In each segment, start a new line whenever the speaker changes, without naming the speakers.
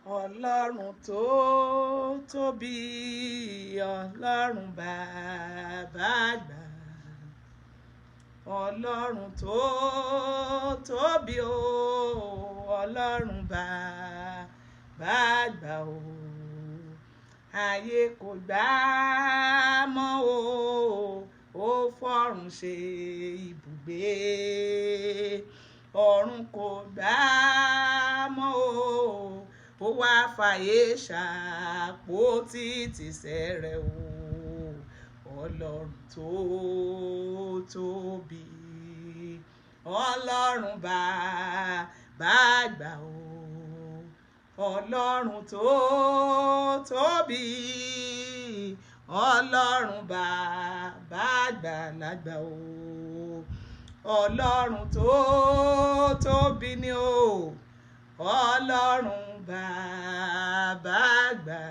Ọlọ́run tó tóbi, Ọlọ́run bàbá àgbà. Ọlọ́run tó tóbi o, Ọlọ́run bàbá àgbà o. Ayé kò gbà á mọ́ o, ó fọ̀run ṣe ibùgbé. Ọ̀run kò gbà á mọ́ o, ó wá fàyè ṣàpótí tìsẹ̀ rẹ̀ o. Ọlọ́run tó tóbi, Ọlọ́run bàbá àgbà o. Ọlọ́run tó tóbi, Ọlọ́run bàbá àgbàlagbà o. Ọlọ́run tó tóbi ni o, Ọlọ́run bàbá àgbà.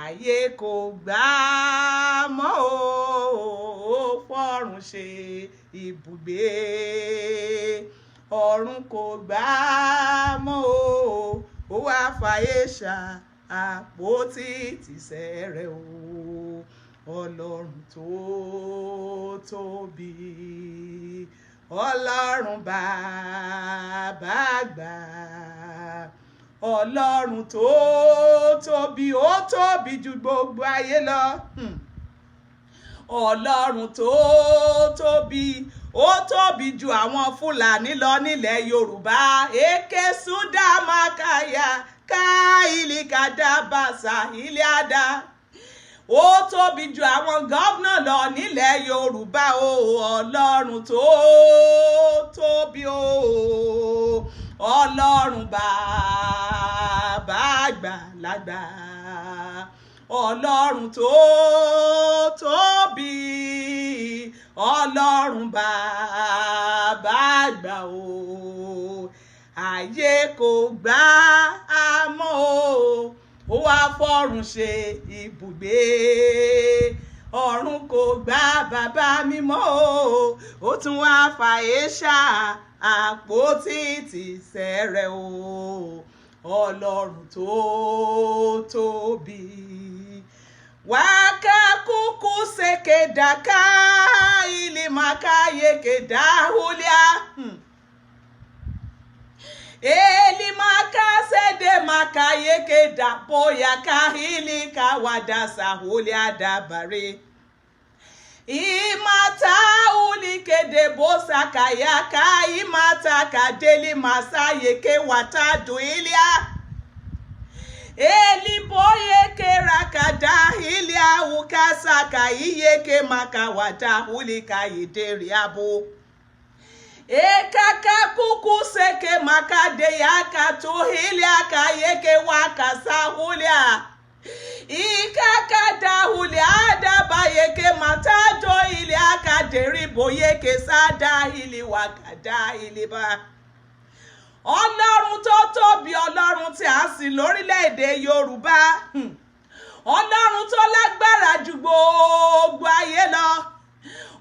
Ayé kò gbà á mọ́ o, ó fọ̀run ṣe ibùgbé. Ọ̀run kò gbà á mọ́ o, ó wá fàyè ṣàpótí tìsẹ̀ rẹ̀ o. Ọlọ́run tó tóbi, Ọlọ́run bàbá àgbà. Ọlọ́run tó tóbi, ó tóbi ju gbogbo ayé lọ. Ọlọ́run tó tóbi, ó tóbi ju àwọn Fúlàní lọ nílẹ̀ Yorùbá. Èké súdà mákàyà ká ilé kàdábàṣà ilé àdá. Ó tóbi ju àwọn gọ́vnà lọ nílẹ̀ Yorùbá o. Ọlọ́run tó tóbi o, Ọlọ́run bàbá àgbàlagbà. Ọlọ́run tó tóbi, Ọlọ́run bàbá àgbà o. Ayé kò gbà á mọ́ o, ó wá fọ̀run ṣe ibùgbé. Ọ̀run kò gbà bàbá mímọ́ o, ó tún wá fàyè àpótí tìsẹ̀ rẹ̀ o. Ọlọ́run tó tóbi. Waka kuku seke daka ili makaye ke dahulia. Eli maka sede makaye ke dapo ya kahili kawadasa hulia dabare. Imata ulike de bosa kayaka imata kadeli masaye ke watadu ilia. Eli boye ke rakada ilia ukasa kaiye ke makawata ulika yederi abo. Ekaka kuku seke makade yaka to ilia kayeke wakasa hulia. Ikakada hulia adaba yeke matado ili akaderi boyeke sada ili wakada iliba. Ọlọ́run tó tóbi, Ọlọ́run tí a sìn lórílẹ̀-èdè Yorùbá. Ọlọ́run tó lágbára ju gbogbo ayé lọ.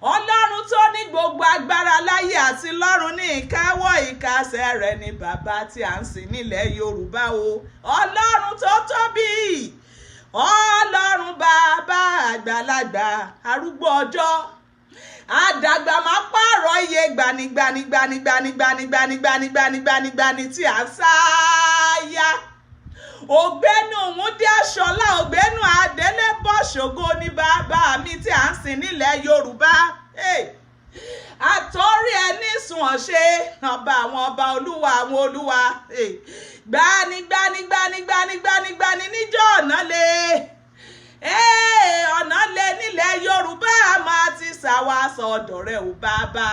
Ọlọ́run tó ní gbogbo agbára láyé àti lọ́run ní ìkáwọ́ ìkàsẹ̀ rẹ̀ ni bàbá tí a ń sìn nílẹ̀ Yorùbá o. Ọlọ́run tó tóbi, Ọlọ́run bàbá àgbàlagbà, arúgbó ọjọ́, àdàgbà máa pààrọ̀ iye gbanigbanigbanigbanigbanigbanigbanigbanigbani tí a sáyà. Ògbénu Múdí Aṣọlá, ògbénu Adélébọ̀ Ṣògo ni bàbá mi tí a ń sìn nílẹ̀ Yorùbá. Àtọ́rí ẹni sùn ọ̀ṣẹ́, ọba àwọn ọba, olúwa àwọn olúwa. Gbanigbanigbanigbanigbanigbani níjọ́ ọ̀nà lè. Ọ̀nà lè nílẹ̀ Yorùbá máa ti ṣàwà sọ̀dọ̀ rẹ̀ ò bàbá.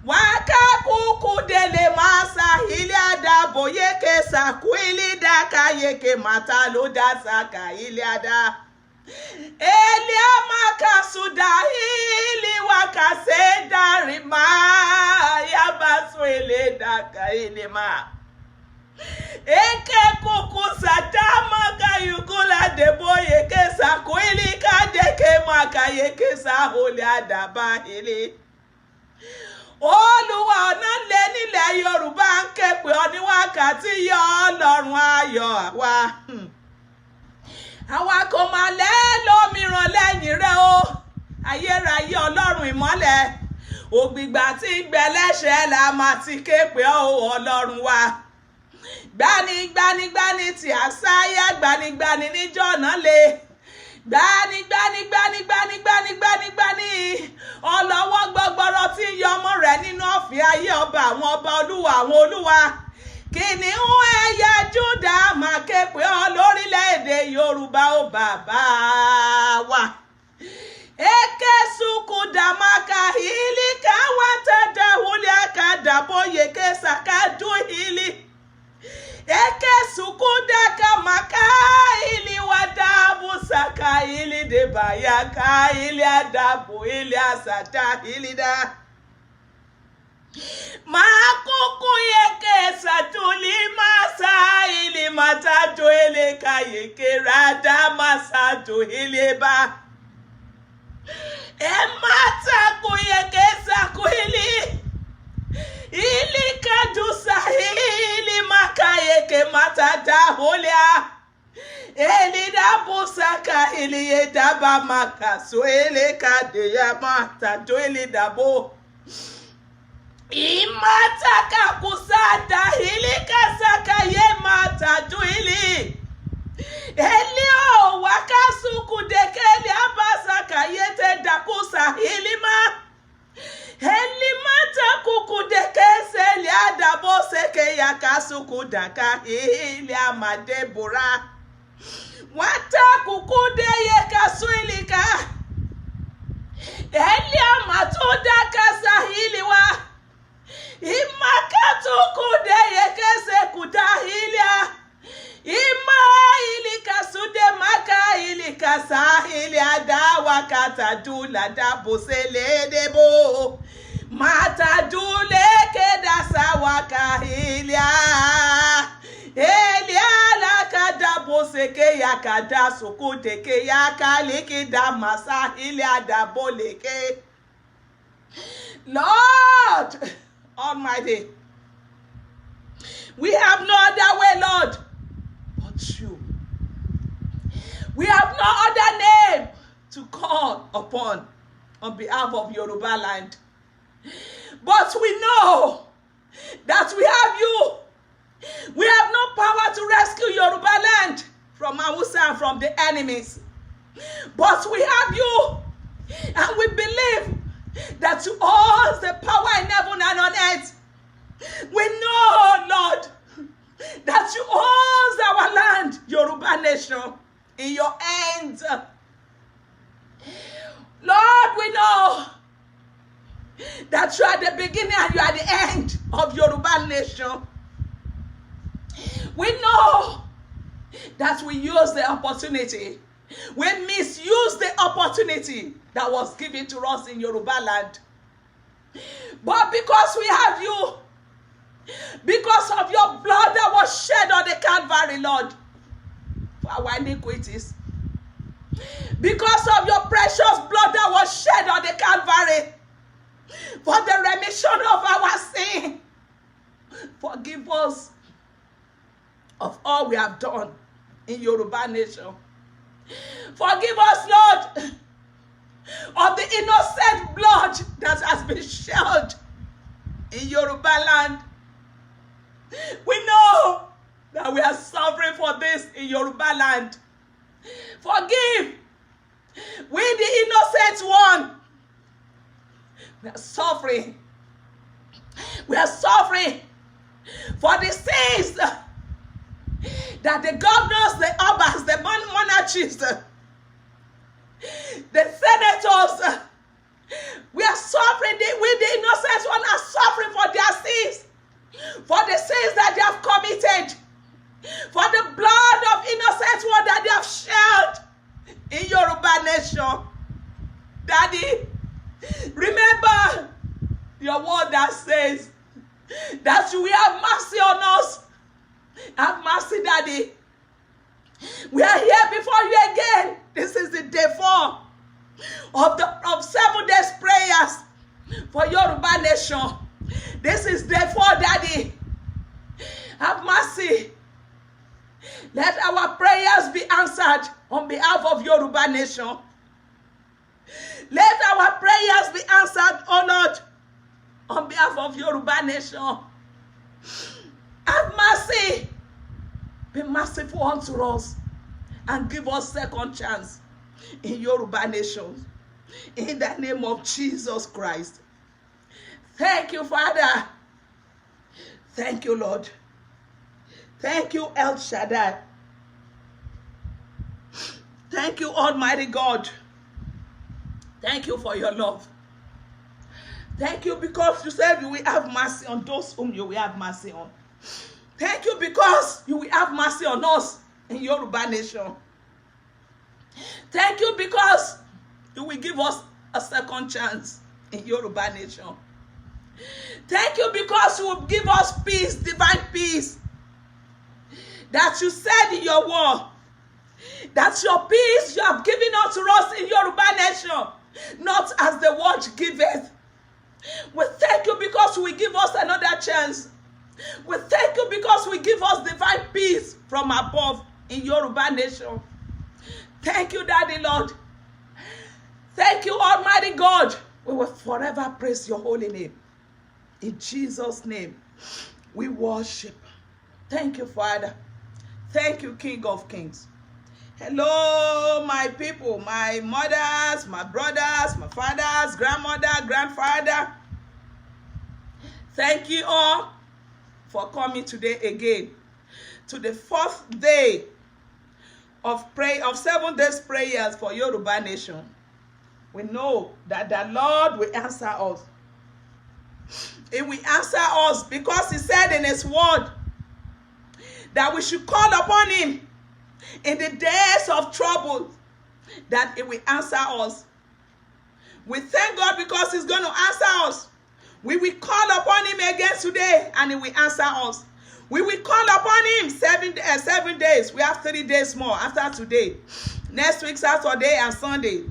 Waka kuku dele masa ili adabo yeke saku ili daka yeke mata lo da saka ili ada. Eli amaka suda ili wakase darima yabasu ili daka ili ma. Eke kuku satama kayukula debo yeke saku ili kadeke maka yeke sa holi adaba ili. Olúwa ọ̀nà lé nílẹ̀ Yorùbá ń ké pè ọ́ ní wákàtí yọ Ọlọ́run ayọ̀ àwa. Àwa kò máa lẹ́ lómìíràn lẹ́yìn rẹ̀ o. Ayérayé Ọlọ́run ìmọ́lẹ̀. Ògbìgbà tí gbẹlẹ́ṣẹ̀ la máa ti ké pè ọ́ Ọlọ́run wa. Gbanigbanigbani tí àsáyà gbanigbani níjọ́ náà lè. Gbanigbanigbanigbanigbanigbanigbani ọlọ́wọ́ gbọgbọrọ tí ń yọ ọmọ rẹ̀ nínú ọ̀fìn ayé ọba àwọn ọba olúwa àwọn olúwa. Kìnìún ẹ̀yà Júdà máa ké pè ọ́ lórílẹ̀‐èdè Yorùbá ó bàbá wa. Eke suku damaka hili kawata dahuli akadaboye kesaka duhili. Eke suku daka maka hili wadabu saka hili debayaka hili adabu hili asata hili da. Makuku yeke satuli masa hili matatu hili kayeke rada masatu hili ba. Emata kuyekeza kuhili ili kadusa hili makayeke matata hulia eli dabusaka ili yedaba makaso ele kadeya matatu ili dabo imata kusata ili kasaka ye matatu ili Elio wakasuku dekeli abasaka yete dakusa hilima Elimata kuku dekese liada boseke yakasuku daka hili amadebura Wata kuku de yekasuilika Elia matoda kasa hiliwa Imakatu kude yekese kudahilia Ima ilika sude maka ilika sahili adawa kata dula dabosele debo mata dule keda sawaka ilia elia la kada boseke ya kada sukute ke ya kaliki da masa ilia daboleke. Lord Almighty, we have no other way, Lord. You. We have no other name to call upon on behalf of Yoruba land. But we know that we have you. We have no power to rescue Yoruba land from Hausa and from the enemies. But we have you. And we believe that you hold the power in heaven and on earth. We know, Lord, that you hold our land, Yoruba nation, in your hands. Lord, we know that you are the beginning and you are the end of Yoruba nation. We know that we use the opportunity. We misuse the opportunity that was given to us in Yoruba land. But because we have you, because of your blood that was shed on the Calvary, Lord, for our iniquities. Because of your precious blood that was shed on the Calvary, for the remission of our sin. Forgive us of all we have done in Yoruba nation. Forgive us, Lord, of the innocent blood that has been shed in Yoruba land. We know that we are suffering for this in Yoruba land. Forgive. We, the innocent one, we are suffering. We are suffering for the sins that the governors, the obas, the monarchies, the senators, we are suffering. We, the innocent one, are suffering for their sins. For the sins that they have committed, for the blood of innocent one that they have shed in Yoruba nation. Daddy, remember your word that says that you will have mercy on us. Have mercy, Daddy. We are here before you again. This is the day 4 of 7 days prayers for Yoruba nation. This is therefore, Daddy, have mercy. Let our prayers be answered on behalf of Yoruba nation. Let our prayers be answered, oh Lord, on behalf of Yoruba nation. Have mercy. Be merciful unto us and give us second chance in Yoruba nation. In the name of Jesus Christ. Thank you, Father. Thank you, Lord. Thank you, El Shaddai. Thank you, Almighty God. Thank you for your love. Thank you because you said you will have mercy on those whom you will have mercy on. Thank you because you will have mercy on us in Yoruba nation. Thank you because you will give us a second chance in Yoruba nation. Thank you because you will give us peace, divine peace. That you said in your word, that your peace you have given unto us in Yoruba nation, not as the world giveth. We thank you because you will give us another chance. We thank you because we give us divine peace from above in Yoruba nation. Thank you, Daddy Lord. Thank you, Almighty God. We will forever praise your holy name. In Jesus' name, we worship. Thank you, Father. Thank you, King of Kings. Hello, my people, my mothers, my brothers, my fathers, grandmother, grandfather. Thank you all for coming today again to the fourth day of 7 days prayers for Yoruba nation. We know that the Lord will answer us. He will answer us because he said in his word that we should call upon him in the days of trouble, that he will answer us. We thank God because he's going to answer us. We will call upon him again today and he will answer us. We will call upon him 7 days. We have 3 days more after today. Next week, Saturday and Sunday.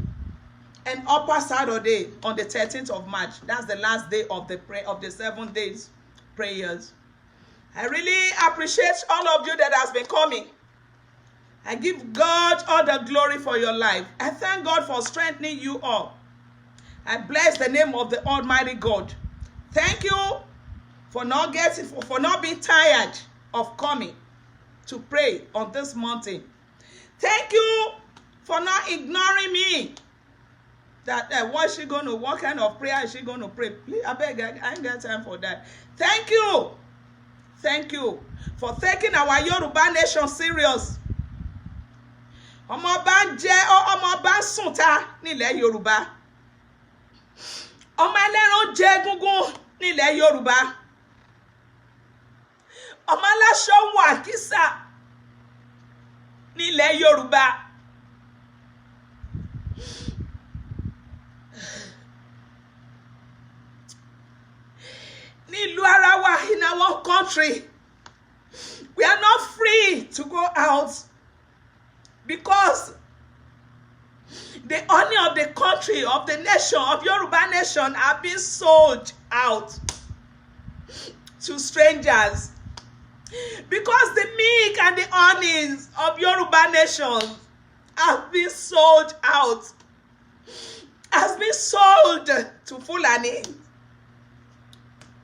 And upper Saturday on the 13th of March. That's the last day of the 7 days prayers. I really appreciate all of you that has been coming. I give God all the glory for your life. I thank God for strengthening you all. I bless the name of the Almighty God. Thank you for not being tired of coming to pray on this mountain. Thank you for not ignoring me. That what is she going to, what kind of prayer is she going to pray? Please, I beg, I ain't got time for that. Thank you. Thank you for taking our Yoruba nation serious. Ọmọ bá ń jẹ́ ọmọ bá ń sùn ta nílẹ̀ Yorùbá. Ọmọ ẹlẹ́ran jẹ egungun nílẹ̀ Yorùbá. Ọmọ aláṣọ ń wọ àkísà nílẹ̀ Yorùbá. Nílùú ara wa, in our country, we are not free to go out because the honor of the country, of the nation, of Yoruba nation are being sold out to strangers. Because the milk and the honors of Yoruba nation have been sold out, has been sold to Fulani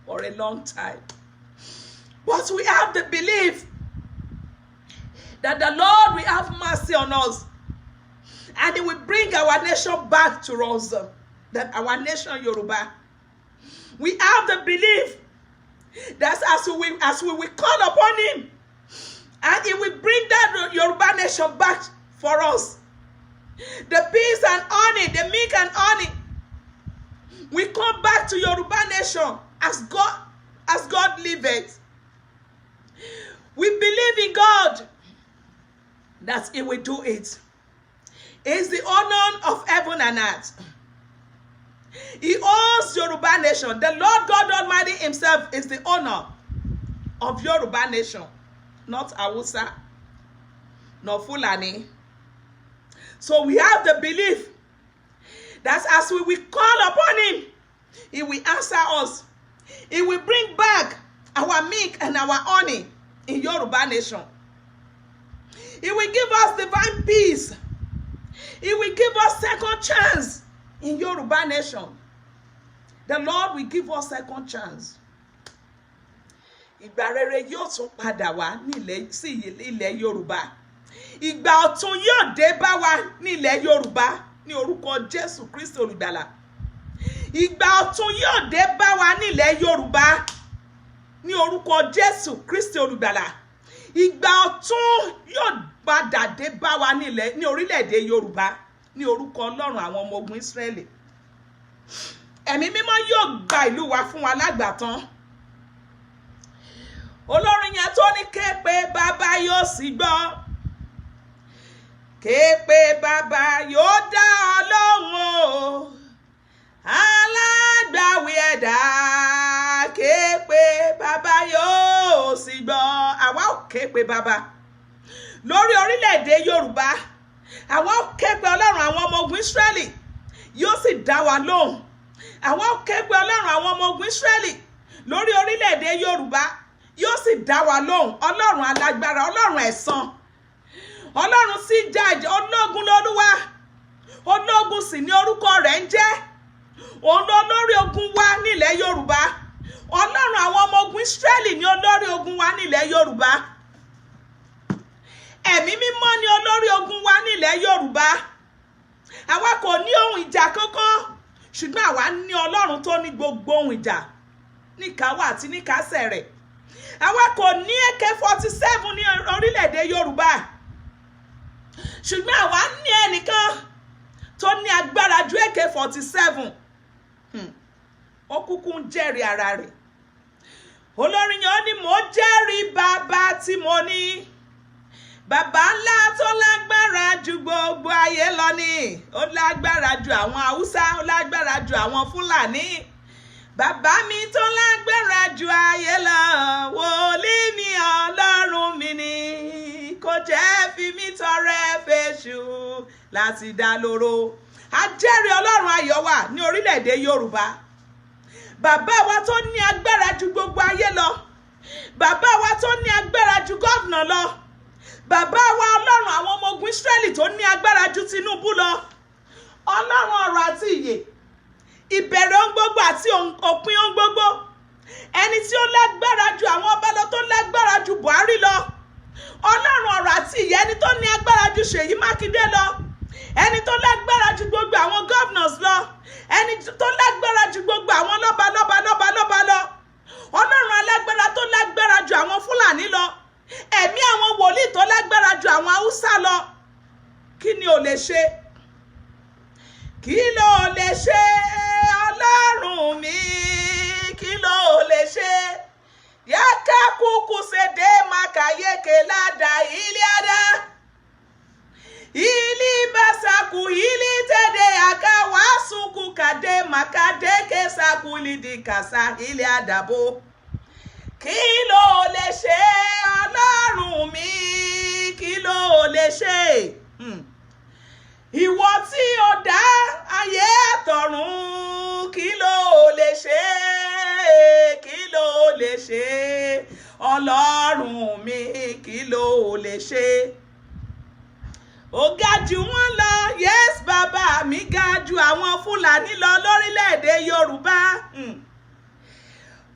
for a long time. But we have the belief that the Lord will have mercy on us and he will bring our nation back to us, that our nation Yoruba. We have the belief that as we will call upon him and he will bring that Yoruba nation back for us. The peace and honey, the milk and honey, we come back to Yoruba nation as God liveth. We believe in God that he will do it. He is the owner of heaven and earth. He owns Yoruba nation. The Lord God Almighty himself is the owner of Yoruba nation, not Hausa, nor Fulani. So we have the belief that as we will call upon him, he will answer us. He will bring back our milk and our honey in Yoruba nation. He will give us divine peace. He will give us second chance in Yoruba nation. The Lord will give us second chance. Ìgbà rere yóò tún padà wá sí ilẹ̀ Yorùbá. Ìgbà ọ̀tun yóò dé bá wa ní ilẹ̀ Yorùbá ní orúkọ Jésù Kristi olùgbàlà. Ìgbà ọ̀tun yóò dé bá wa ní ilẹ̀ Yorùbá ní orúkọ Jésù Kristi olùgbàlà. Ìgbà ọ̀tun yóò padà dé bá wa ní orílẹ̀-èdè Yorùbá ní orúkọ Ọlọ́run àwọn ọmọ ogun Ísírẹ́lì. Ẹ̀mí mímọ́ yóò gba ìlú wa fún wa lágbàtán. Olórin yẹn tó ní ké pé bàbá yóò sì gbọ́. Ké pé bàbá yóò dá ọ lóhùn o. Alágbàwí ẹ̀dá. Ké pé bàbá yóò sì gbọ́. Àwa ò ké pé bàbá. Lórí orílẹ̀-èdè Yorùbá, àwa ò ké pé Ọlọ́run àwọn ọmọ ogun Ísírẹ́lì yóò sì dá wa lóhùn. Àwa ò ké pé Ọlọ́run àwọn ọmọ ogun Ísírẹ́lì lórí orílẹ̀-èdè Yorùbá yóò sì dá wa lóhùn. Ọlọ́run alágbára, Ọlọ́run ẹ̀san, Ọlọ́run sì jẹ́ ológun lÓlúwa, ológun sì ni orúkọ rẹ̀ ń jẹ́. Òun ló lórí ogun wa nílẹ̀ Yorùbá. Ọlọ́run àwọn ọmọ ogun Ísírẹ́lì ni olórí ogun wa nílẹ̀ Yorùbá. Ẹ̀mí mímọ́ ni olórí ogun wa nílẹ̀ Yorùbá. Àwa kò ní ohun ìjà kankan, ṣùgbọ́n àwa ní Ọlọ́run tó ní gbogbo ohun ìjà níkàáwọ́ àti níkàásẹ̀ rẹ̀. Àwa kò ní AK-47 ní orílẹ̀-èdè Yorùbá, ṣùgbọ́n àwa ní ẹnìkan tó ní agbára ju AK-47. Ó kúkú ń jẹ́rìí ara rẹ̀. Olórin yẹn ní mo jẹ́rìí bàbá tí mo ní. Bàbá ńlá tó lágbára ju gbogbo ayé lọ ni. Ó lágbára ju àwọn Haúsá, ó lágbára ju àwọn Fúlàní. Bàbá mi tó lágbára ju ayé lọ. Wòlíì mi Ọlọ́run mi ni. Kò jẹ́ fi mí tọrẹ fèṣù láti dá lóró. A jẹ́rìí Ọlọ́run ayọ̀ wa ní orílẹ̀-èdè Yorùbá. Bàbá wa tó ní agbára ju gbogbo ayé lọ. Bàbá wa tó ní agbára ju gọ́vnà lọ. Bàbá wa Ọlọ́run àwọn ọmọ ogun Ísírẹ́lì tó ní agbára ju Tinubu lọ. Ọlọ́run ọ̀rọ̀ àti ìyè, ìbẹ̀rẹ̀ ohun gbogbo àti òpin ohun gbogbo. Ẹni tí ó lágbára ju àwọn ọba lọ, tó lágbára ju Buhari lọ. Ọlọ́run ọ̀rọ̀ àti ìyè, ẹni tó ní agbára ju Ṣèyí Mákindé lọ. Ẹni tó lágbára ju gbogbo àwọn governors lọ. Ẹni tó lágbára ju gbogbo àwọn lọ́ba lọ. Ọlọ́run alágbára tó lágbára ju àwọn Fúlàní lọ. Ẹ̀mí àwọn wòlíì tó lágbára ju àwọn Haúsá lọ. Kí ni ò lè ṣe? Kí ló lè ṣe Ọlọ́run mi? Kí ló lè ṣe? Yaka kuku sede makayeke lada iliada. Ili basaku ili tede akawasuku kade makadeke sakulidi kasa iliadabo. Kí ló lè ṣe Ọlọ́run mi? Kí ló lè ṣe? Ìwọ tí ó dá ayé àtọ̀run, kí ló lè ṣe? Kí ló lè ṣe Ọlọ́run mi? Kí ló lè ṣe? Ó ga jù wọ́n lọ, yes bàbá mi ga jù àwọn Fúlàní lọ lórílẹ̀-èdè Yorùbá.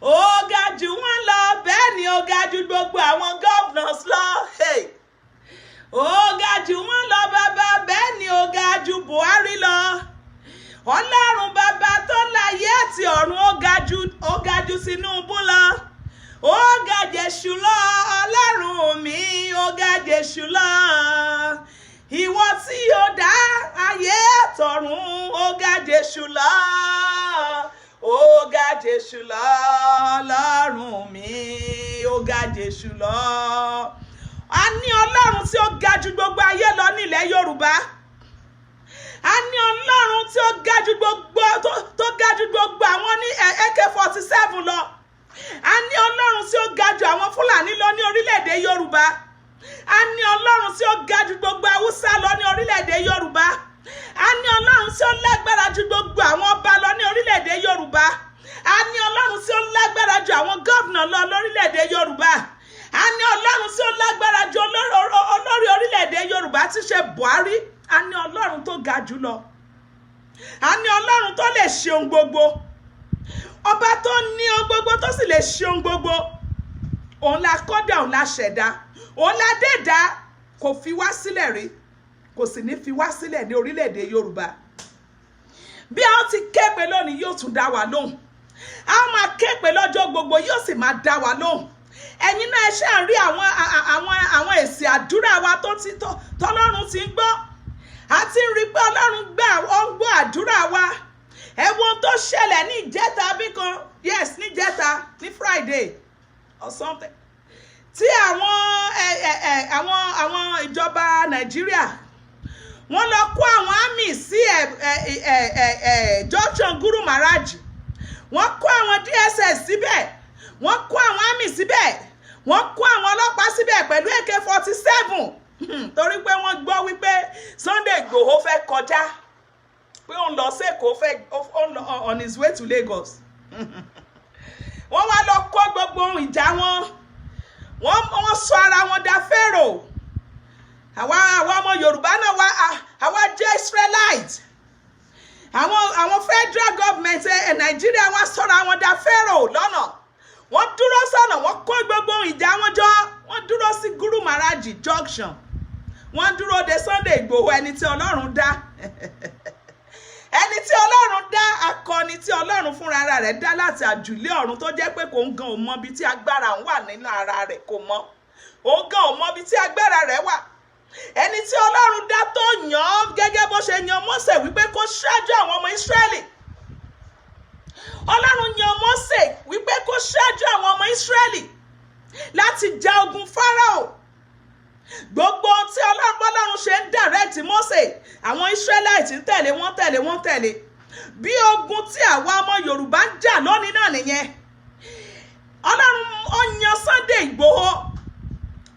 Ó ga jù wọ́n lọ, bẹ́ẹ̀ ni ó ga jù gbogbo àwọn governors lọ. Ó ga jù wọ́n lọ bàbá, bẹ́ẹ̀ ni ó ga jù Buhari lọ. Ọlọ́run bàbá tó láyé àti ọ̀run ó ga jù Tinubu lọ. Ó ga Jésù lọ, Ọlọ́run mi ó ga Jésù lọ. Ìwọ tí ó dá ayé àtọ̀run ó ga Jésù lọ. Ó ga Jésù lọ, Ọlọ́run mi ó ga Jésù lọ. A ní Ọlọ́run tí ó ga jù gbogbo ayé lọ nílẹ̀ Yorùbá. A ní Ọlọ́run tí ó ga jù gbogbo àwọn ní AK-47 lọ. A ní Ọlọ́run tí ó ga jù àwọn Fúlàní lọ ní orílẹ̀-èdè Yorùbá. A ní Ọlọ́run tí ó ga jù gbogbo Haúsá lọ ní orílẹ̀-èdè Yorùbá. A ní Ọlọ́run tí ó lágbára jù gbogbo àwọn ọba lọ ní orílẹ̀-èdè Yorùbá. a ní ọlọ́run tí ó lágbára ju àwọn gómìnà lọ lórílẹ̀‐èdè Yorùbá. A ní ọlọ́run tí ó lágbára ju olórí orílẹ̀‐èdè Yorùbá tí ṣe Buhari. A ní ọlọ́run tó ga jù lọ. A ní ọlọ́run tó lè ṣe ohun gbogbo. Ọba tó ní ohun gbogbo tó sì lè ṣe ohun gbogbo. Òun la kọ́dà, òun la ṣẹ̀dá, òun la dẹ́dá, kò fi wá sílẹ̀ rí, kò sì ní fi wá sílẹ̀ ní orílẹ̀‐èdè Yorùbá. Bí a ti képe lónìí yóò tún dá wa lóhùn. A máa képe lọ́jọ́ gbogbo yóò sì máa dá wa lóhùn. Ẹ̀yin náà ẹ ṣáà rí àwọn èsì àdúrà wa tọ́lọ́run ti ń gbọ́. A ti ń rí pé Ọlọ́run gbọ́ àdúrà wa. Ẹ wo ohun tó ṣẹlẹ̀ ní ìjẹta bí kan, yes, ní ìjẹta, ní Friday or something, tí àwọn ìjọba Nàìjíríà wọ́n lọ kó àwọn àmì sí junction Guru Maharaj. Wọ́n kó àwọn DSS síbẹ̀, wọ́n kó àwọn àmì síbẹ̀, wọ́n kó àwọn ọlọ́pàá síbẹ̀ pẹ̀lú AK-47 torí pé wọ́n gbọ́ wípé Sunday Igboho fẹ́ kọjá, pé òun lọ sí Èkó, on his way to Lagos. Wọ́n wá lọ kó gbogbo ohun ìjà wọn, wọ́n sọ ara wọn dà Pharaoh. Àwa ọmọ Yorùbá náà àwa jẹ́ Israelite. Àwọn federal government Nàìjíríà wá sọ̀rọ̀ àwọn dà Pharaoh lọ́nà. Wọ́n dúró sọ́nà, wọ́n kó gbogbo ìjà wọn jọ, wọ́n dúró sí Guru Maharaj junction. Wọ́n dúró de Sunday Igboho, ẹni tí Ọlọ́run dá. Ẹni tí Ọlọ́run dá, akọni tí Ọlọ́run fúnra rẹ̀ dá láti àjùlé ọ̀run, tó jẹ́ pé kò ń gan ò mọ ibi tí agbára ń wà nínú ara rẹ̀, kò mọ̀. Ó gan ò mọ ibi tí agbára rẹ̀ wà. Ẹni tí Ọlọ́run dá tó yàn án gẹ́gẹ́ bó ṣe yan Mósè wípé kó ṣáájú àwọn ọmọ Ísírẹ́lì. Ọlọ́run yan Mósè wípé kó ṣáájú àwọn ọmọ Ísírẹ́lì láti ja ogun Fáráò. Gbogbo tí Ọlọ́run ṣe ń direct Mósè, àwọn Ísírẹ́lì ń tẹ̀lé, wọ́n tẹ̀lé. Bí ogun tí àwa ọmọ Yorùbá ń jà lónìí náà nìyẹn. Ọlọ́run ó yan Sunday Igboho,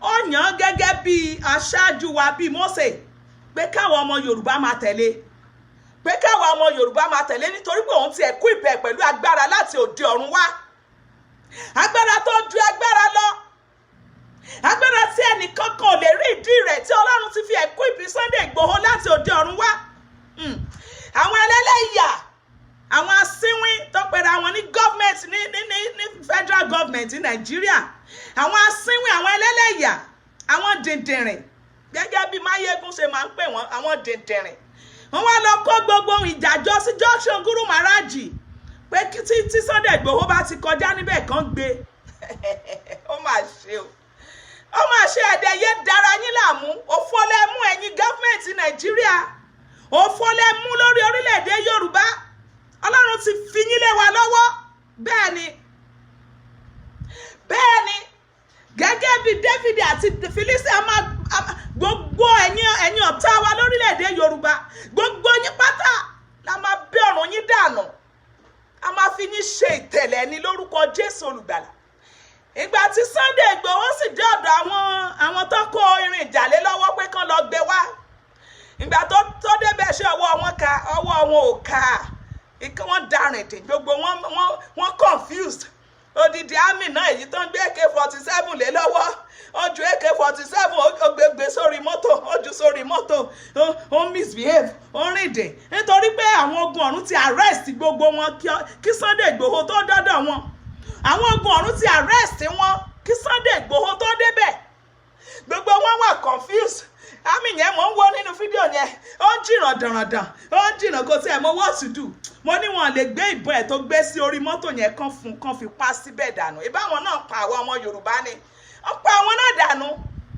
ó yàn gẹ́gẹ́ bí aṣáájú wa bí Mósè, pé káwọn ọmọ Yorùbá máa tẹ̀lé, nítorí pé òun ti ẹ̀kú ìbẹ̀ pẹ̀lú agbára láti òde ọ̀run wá. Agbára tó ju agbára lọ, agbára tí ẹnìkan kan ò lè rí ìdí rẹ̀, tí Ọlọ́run ti fi ẹ̀kú ìbí Sunday Igboho láti òde ọ̀run wá. Àwọn ẹlẹ́lẹ́yà, àwọn asínwín tó pera wọn ní government, ní federal government ní Nàìjíríà, àwọn asínwín, àwọn ẹlẹ́lẹ́yà, àwọn dìndìnrìn, gẹ́gẹ́ bí Máyégún ṣe máa ń pè wọ́n, àwọn dìndìnrìn. Wọ́n wá lọ kó gbogbo ìjàjọ sí junction Guru Maharaj, pé tí Sunday Igboho bá ti kọjá níbẹ̀ kan gbé. Ó mà ṣe o, ó mà ṣe ẹ̀dẹ̀yẹ dára yín láàmú. Òfò lẹ mú ẹ̀yin gọ́fẹ̀mẹ̀ntì Nàìjíríà, òfò lẹ mú lórí orílẹ̀-èdè Yorùbá. Ọlọ́run ti fi yín lé wa lọ́wọ́. Bẹ́ẹ̀ ni gẹ́gẹ́ bí David àti Filistia gbogbo ẹ̀yin ọ̀tá wa lórílẹ̀-èdè Yorùbá, gbogbo yín pátá la máa bẹ́ ọ̀run yín dànù. A máa fi yín ṣe ìtẹ̀lẹ̀ ní lórúkọ Jésù Olùgbàlà. Ìgbà tí Sunday Igboho sì dé ọ̀dọ̀ àwọn tó kó irin ìjàlé lọ́wọ́ pé kán lọ gbé wá. Ìgbà tó débẹ̀ ṣe ọwọ́ wọn ò ká. Wọ́n darìn dè, gbogbo wọn confused. Odidi àmì náà èyí tó ń gbé AK-47 lé lọ́wọ́, ó ju AK-47, ó gbé sórí mọ́tò, ó ju sórí mọ́tò, ó misbehave, ó rìn dè. Nítorí pé àwọn ogun ọ̀run ti arrest gbogbo wọn kí Sunday Igboho tó dọ́dọ̀ wọn. Àwọn ogun ọ̀run ti arrest wọn kí Sunday Igboho tó débẹ̀. Gbogbo wọn wà confused. Àmì yẹn mò ń wo nínú fídíò yẹn, ó ń jìnnà dànràndàn, ó ń jìnnà kò tí ẹ̀ mọ what to do. Mo ní wọn lè gbé ìbọn ẹ̀ tó gbé sí orí mọ́tò yẹn kan fi pa síbẹ̀ dànù. Ìbáwọn náà pa àwọn ọmọ Yorùbá ni, wọ́n pa àwọn náà dànù,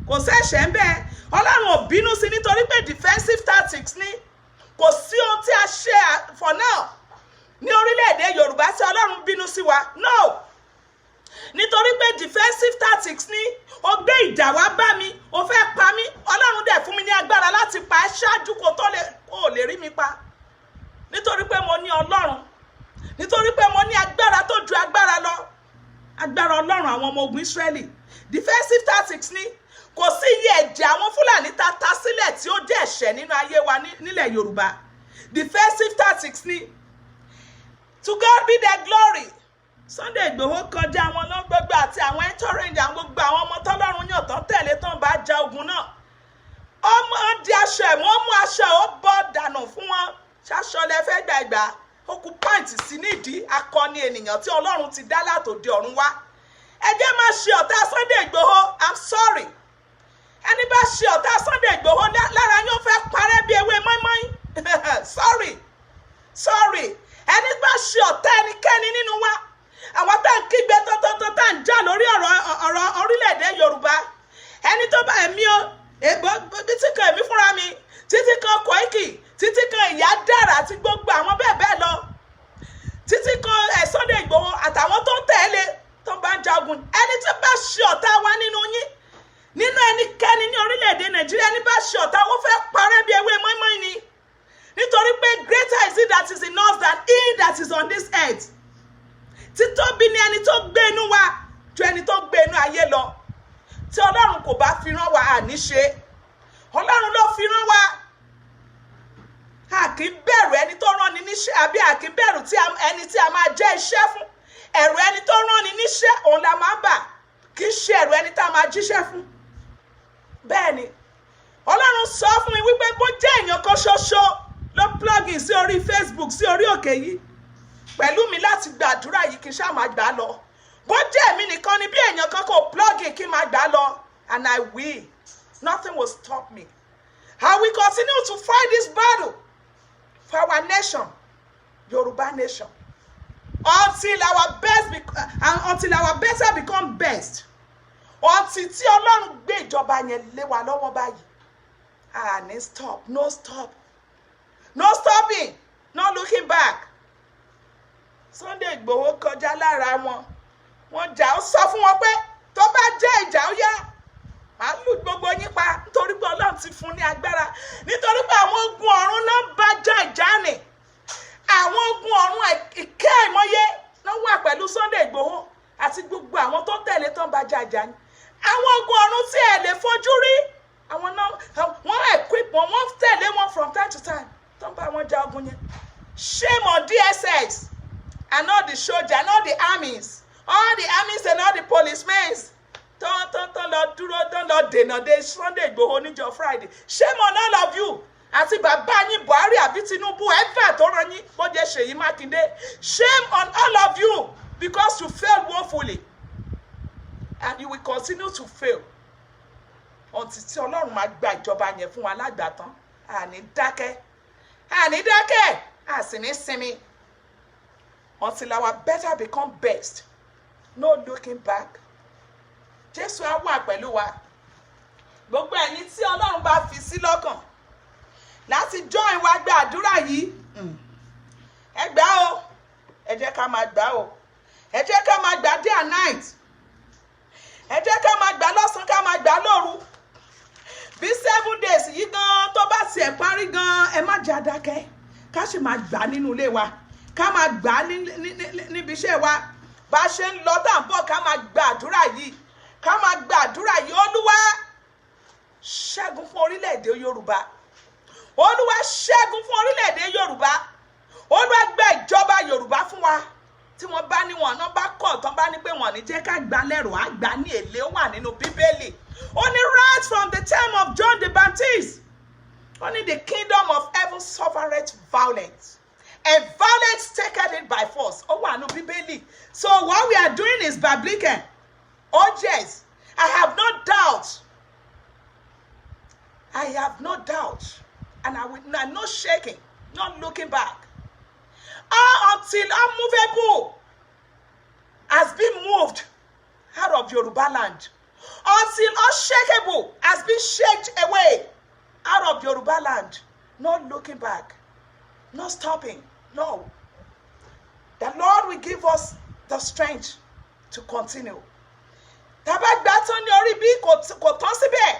kò sẹ́ṣẹ̀ ń bẹ́ẹ̀. Ọlọ́run ò bínú sí nítorí pé defensive tactics ni. Kò sí ohun tí a ṣe for now ní orílẹ̀-èdè Yorùbá tí Ọlọ́run bínú sí wa, no. Nítorí pé defensive tactics ni. Ó gbé ìjà wá bá mi, ó fẹ́ pa mí, Ọlọ́run dẹ̀ fún mi ní agbára láti pa ẹ́ ṣáájú kó lè rí mi pa. Nítorí pé mo ní Ọlọ́run, nítorí pé mo ní agbára tó ju agbára lọ, agbára Ọlọ́run àwọn ọmọ ogun Ísírẹ́lì. Defensive tactics ni. Kò sí iye ẹ̀jẹ̀ àwọn Fúlàní ta sílẹ̀ tí ó jẹ́ ẹ̀ṣẹ̀ nínú ayé wa nílẹ̀ Yorùbá. Defensive tactics ni. To God be the glory. Sunday Igboho kọjá wọn lọ gbogbo àti àwọn ẹ̀ńtọ́rẹ̀ǹdì àwọn gbogbo àwọn ọmọ tọ́lọ́run yàn tán tẹ̀lé tán bá ja ogun náà. Ọmọ di aṣọ ẹ̀ wọ́n mú aṣọ ó bọ́ dànù fún wọn. Ṣaṣọ lẹ fẹ́ gbà ìgbà. Ó kú pàǹtì sí nídìí akọni ènìyàn tí Ọlọ́run ti dá látòde ọ̀run wá. Ẹ jẹ́ má ṣe ọ̀tá Sunday Igboho, I'm sorry. Ẹni bá ṣe ọ̀tá Sunday Igboho lára yóò fẹ́ parẹ́ bí ewé mọ́ínmọ́ín. Sorry. Ẹni bá ṣe ọ̀tá ẹnikẹ́ni nínú wa. Àwọn tá ń kígbe tọ́tọ́tọ́ tá ń jà lórí ọ̀rọ̀ orílẹ̀-èdè Yorùbá. Ẹni tó bá ẹ̀mí o, títí kan èmi fúnra mi, títí kan Koiki, títí kan Ìyá Dára àti gbogbo àwọn bẹ́ẹ̀ bẹ́ẹ̀ lọ. Títí kan Sunday Igboho àtàwọn tó ń tẹ̀lé tó bá ń jagun. Ẹni tó bá ṣe ọ̀tá wa nínú yín, nínú ẹnikẹ́ni ní orílẹ̀-èdè Nàìjíríà, ẹni bá ṣe ọ̀tá ó fẹ́ parẹ́ bí ewé mọ́ínmọ́ín ni. Nítorí pé greater is he that is in us than he that is on this earth. Títóbi ni ẹni tó gbé inú wa ju ẹni tó gbé inú ayé lọ. Tí Ọlọ́run kò bá fi rán wa àní ṣe. Ọlọ́run ló fi rán wa. A kì í bẹ̀rù ẹni tó rán ni níṣẹ́ àbí a kì í bẹ̀rù ẹni tí a máa jẹ́ iṣẹ́ fún. Ẹ̀rù ẹni tó rán ni níṣẹ́ òun la máa bà. Kì í ṣe ẹ̀rù ẹni tá a máa jíṣẹ́ fún. Bẹ́ẹ̀ ni Ọlọ́run sọ fún mi wípé bó jẹ́ èèyàn kan ṣoṣo ló plug in sí orí Facebook sí orí òkè yìí pẹ̀lú mi láti gbàdúrà yìí kí n ṣáà máa gbà á lọ. Bó jẹ́ èmi nìkan ni bí èèyàn kan kò plug in kí n máa gbà á lọ, and I will. Nothing will stop me. I will continue to fight this battle for our nation, Yoruba nation, until our better become best. Until tí Ọlọ́run gbé ìjọba yẹn lé wa lọ́wọ́ báyìí. Ní stop, no stop. No stopping, no looking back. Sunday Igboho kọjá lára wọn. Wọ́n jà ó sọ fún wọn pé tó bá jẹ́ ìjà ó yá. Màá lù gbogbo yín pa nítorí pé Ọlọ́run ti fún ní agbára. Nítorí pé àwọn ogun ọ̀run náà bá já ìjà nì. Àwọn ogun ọ̀run ìkẹ́ ìmọ̀ye náà wà pẹ̀lú Sunday Igboho àti gbogbo àwọn tó tẹ̀lé tó ń bá já ìjà ni. Àwọn ogun ọ̀run tí ẹ lè fojú rí. Àwọn náà wọ́n equip wọn, wọ́n tẹ̀lé wọn from time to time. Tó ń bá wọn já ogun yẹn. Shame on DSS and all the soldiers and all the armies and all the policemen. Tán lọ dúró tán lọ dènà de Sunday Igboho níjọ́ Friday. Shame on all of you. Àti bàbá yín Buhari àbí Tinubu ẹ̀fẹ̀ tó rán yín bó jẹ́ Ṣèyí Mákindé. Shame on all of you because you failed woefully and you will continue to fail until tí Ọlọ́run máa gba ìjọba yẹn fún wa lágbàtán. Àní dákẹ́. Àsì ní sinmi. Until our better become best. No looking back. Jésù á wà pẹ̀lú wa. Gbogbo ẹ̀yin tí Ọlọ́run bá fi sí lọ́kàn láti join wa gba àdúrà yìí. Ẹ gbà o. Ẹ jẹ́ ká máa gbà o. Ẹ jẹ́ ká máa gbà day and night. Ẹ jẹ́ ká máa gbà lọ́sàn ká máa gbà lóru. Bí 7 days yìí gan tó bá tiẹ̀ parí gan ẹ má jẹ́ àdákẹ́. Ká sì máa gbà nínú ilé wa. Ká máa gbà níbi iṣẹ́ wa. Bá ṣe ń lọ tá ń bọ̀ ká máa gba àdúrà yìí. Ká máa gba àdúrà yìí. Olúwa ṣẹ́gun fún orílẹ̀-èdè Yorùbá. Olúwa ṣẹ́gun fún orílẹ̀-èdè Yorùbá. Olúwa gbé ìjọba Yorùbá fún wa. Tí wọ́n bá ní wọn náà bá kọ̀ tán bá ní pé wọ́n ní jẹ́ ká gbà lẹ́rù á gbà ní èlé ó wà nínú Bíbélì. Only right from the time of John the Baptist. Only the kingdom of heaven suffereth violence. And violence taketh it by force. Ó wà nínú Bíbélì. So what we are doing is biblical. Oh yes, I have no doubt. I have no doubt. And I'm not shaking, not looking back. Until unmovable has been moved out of Yoruba land. Until unshakable has been shaken away out of Yoruba land. Not looking back, not stopping. No. The Lord will give us the strength to continue. Tàbá gbà tán ní orí bí kò tán síbẹ̀.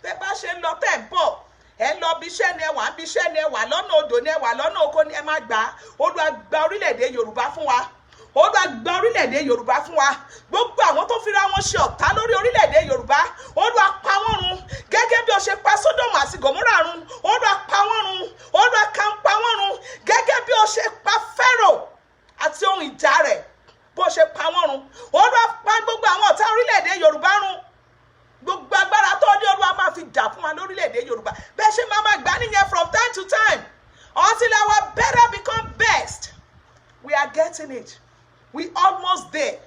Tẹ́ bá ṣe ń lọ tẹ́ ń bọ̀. Ẹ lọ bí iṣẹ́ ni ẹ wà, bí iṣẹ́ ni ẹ wà, lọ́nà odò ni ẹ wà, lọ́nà oko ni ẹ má gbà. Olúwa gba orílẹ̀-èdè Yorùbá fún wa. Olúwa gba orílẹ̀-èdè Yorùbá fún wa. Gbogbo àwọn tó fira wọn ṣe ọ̀tá lórí orílẹ̀-èdè Yorùbá. Olúwa pa wọ́n run. Gẹ́gẹ́ bí ó ṣe pa Sódómù àti Gòmórà run. Olúwa pa wọ́n run. Olúwa kàn pa wọ́n run. Gẹ́gẹ́ bí ó ṣe pa Fáráò àti ohun ìjà rẹ̀. Bó ṣe getting it. We almost there.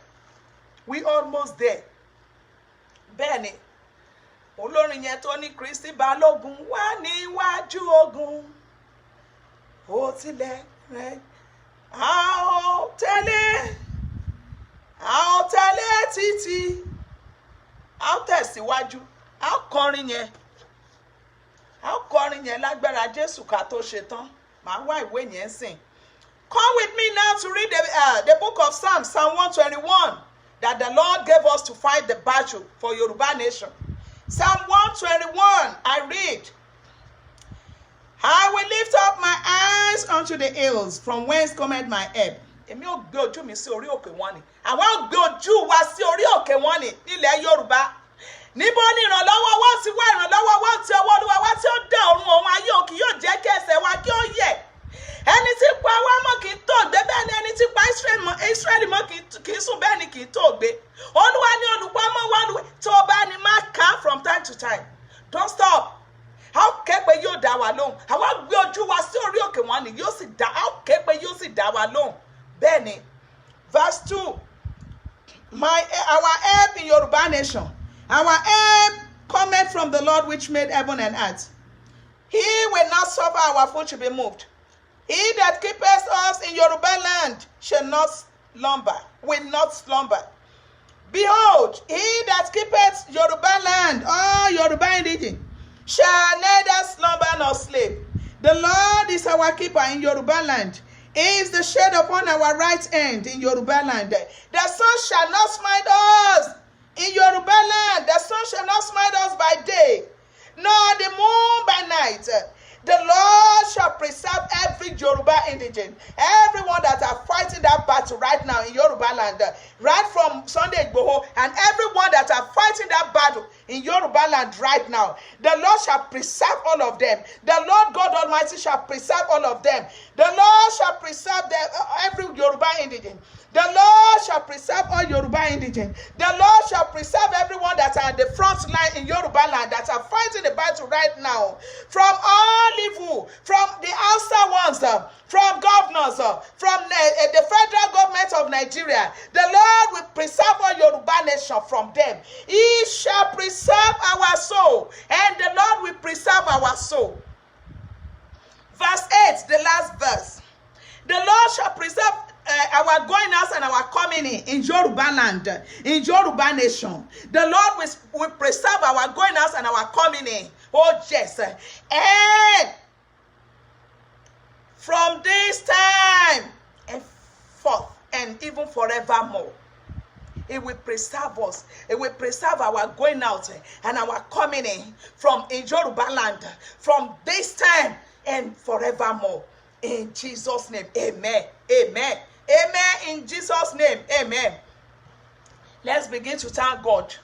We almost there. Bẹ́ẹ̀ni, olórin yẹn tó ní Kristi Balógun wà níwájú ogun. Ó tilẹ̀ rẹ̀. A ó tẹ̀lé títí. A ó tẹ̀síwájú. A ó kọrin yẹn. A ó kọrin yẹn lágbára Jésù ká tó ṣe tán. Màá wá ìwé yẹn sìn. Come with me now to read the book of Psalms, Psalm 121, that the Lord gave us to fight the battle for Yoruba nation. Psalm 121, I read, I will lift up my eyes unto the hills, from whence cometh my help. Èmi ò gbé ojú mi sí orí òkè wọn ni. Àwa ò gbé ojú wa sí orí òkè wọn ni nílẹ̀ Yorùbá. Níbo ni ìrànlọ́wọ́ wá ti wá ìrànlọ́wọ́ wá ti ọwọ́ Olúwa wá tí ó dá ọ̀run òun ayé òkè yóò jẹ́ kí ẹsẹ̀ wa kí ó yẹ̀. Ẹni tí pa wá mọ́ kì í tòògbé bẹ́ẹ̀ ni ẹni tí pa Ísírẹ́lì mọ́ kì í sùn bẹ́ẹ̀ ni kì í tòògbé. Olúwa ni olùpamọ́ wa tó bá ní máa kà á from time to time. Don't stop. A ó ké pé yóò dá wa lóhùn. Àwa gbé ojú wa sí orí òkè wọn ni yóò sì dá. A ó ké pé yóò sì dá wa lóhùn. Bẹ́ẹ̀ ni, verse 2. Our help in Yoruba nation. Our help cometh from the Lord which made heaven and earth. He will not suffer our foot to be moved. He that keepeth us in Yoruba land shall not slumber, will not slumber. Behold, he that keepeth Yoruba land, all Yoruba indigene, shall neither slumber nor sleep. The Lord is our keeper in Yoruba land. He is the shade upon our right hand in Yoruba land. The sun shall not smite us in Yoruba land. The sun shall not smite us by day, nor the moon by night. The Lord shall preserve every Yoruba indigene, everyone that are fighting that battle right now in Yoruba land, right from Sunday Igboho, and everyone that are fighting that battle in Yoruba land right now. The Lord shall preserve all of them. The Lord God Almighty shall preserve all of them. The Lord shall preserve them, every Yoruba indigene. The Lord shall preserve all Yoruba indigene. The Lord shall preserve everyone that are at the front line in Yoruba land, that are fighting the battle right now, from all evil, from the outside ones, from governors, from the federal government of Nigeria. The Lord will preserve all Yoruba nation from them. He shall preserve our soul, and the Lord will preserve our soul. Verse 8, the last verse. The Lord shall preserve our going out and our coming in Yoruba land, in Yoruba nation. The Lord will preserve our going out and our coming in. Oh, yes. And from this time and forth, and even forevermore, it will preserve us. It will preserve our going out and our coming in Yoruba land, from this time and forevermore. In Jesus' name, amen. Amen. Amen. In Jesus' name, amen. Let's begin to thank God.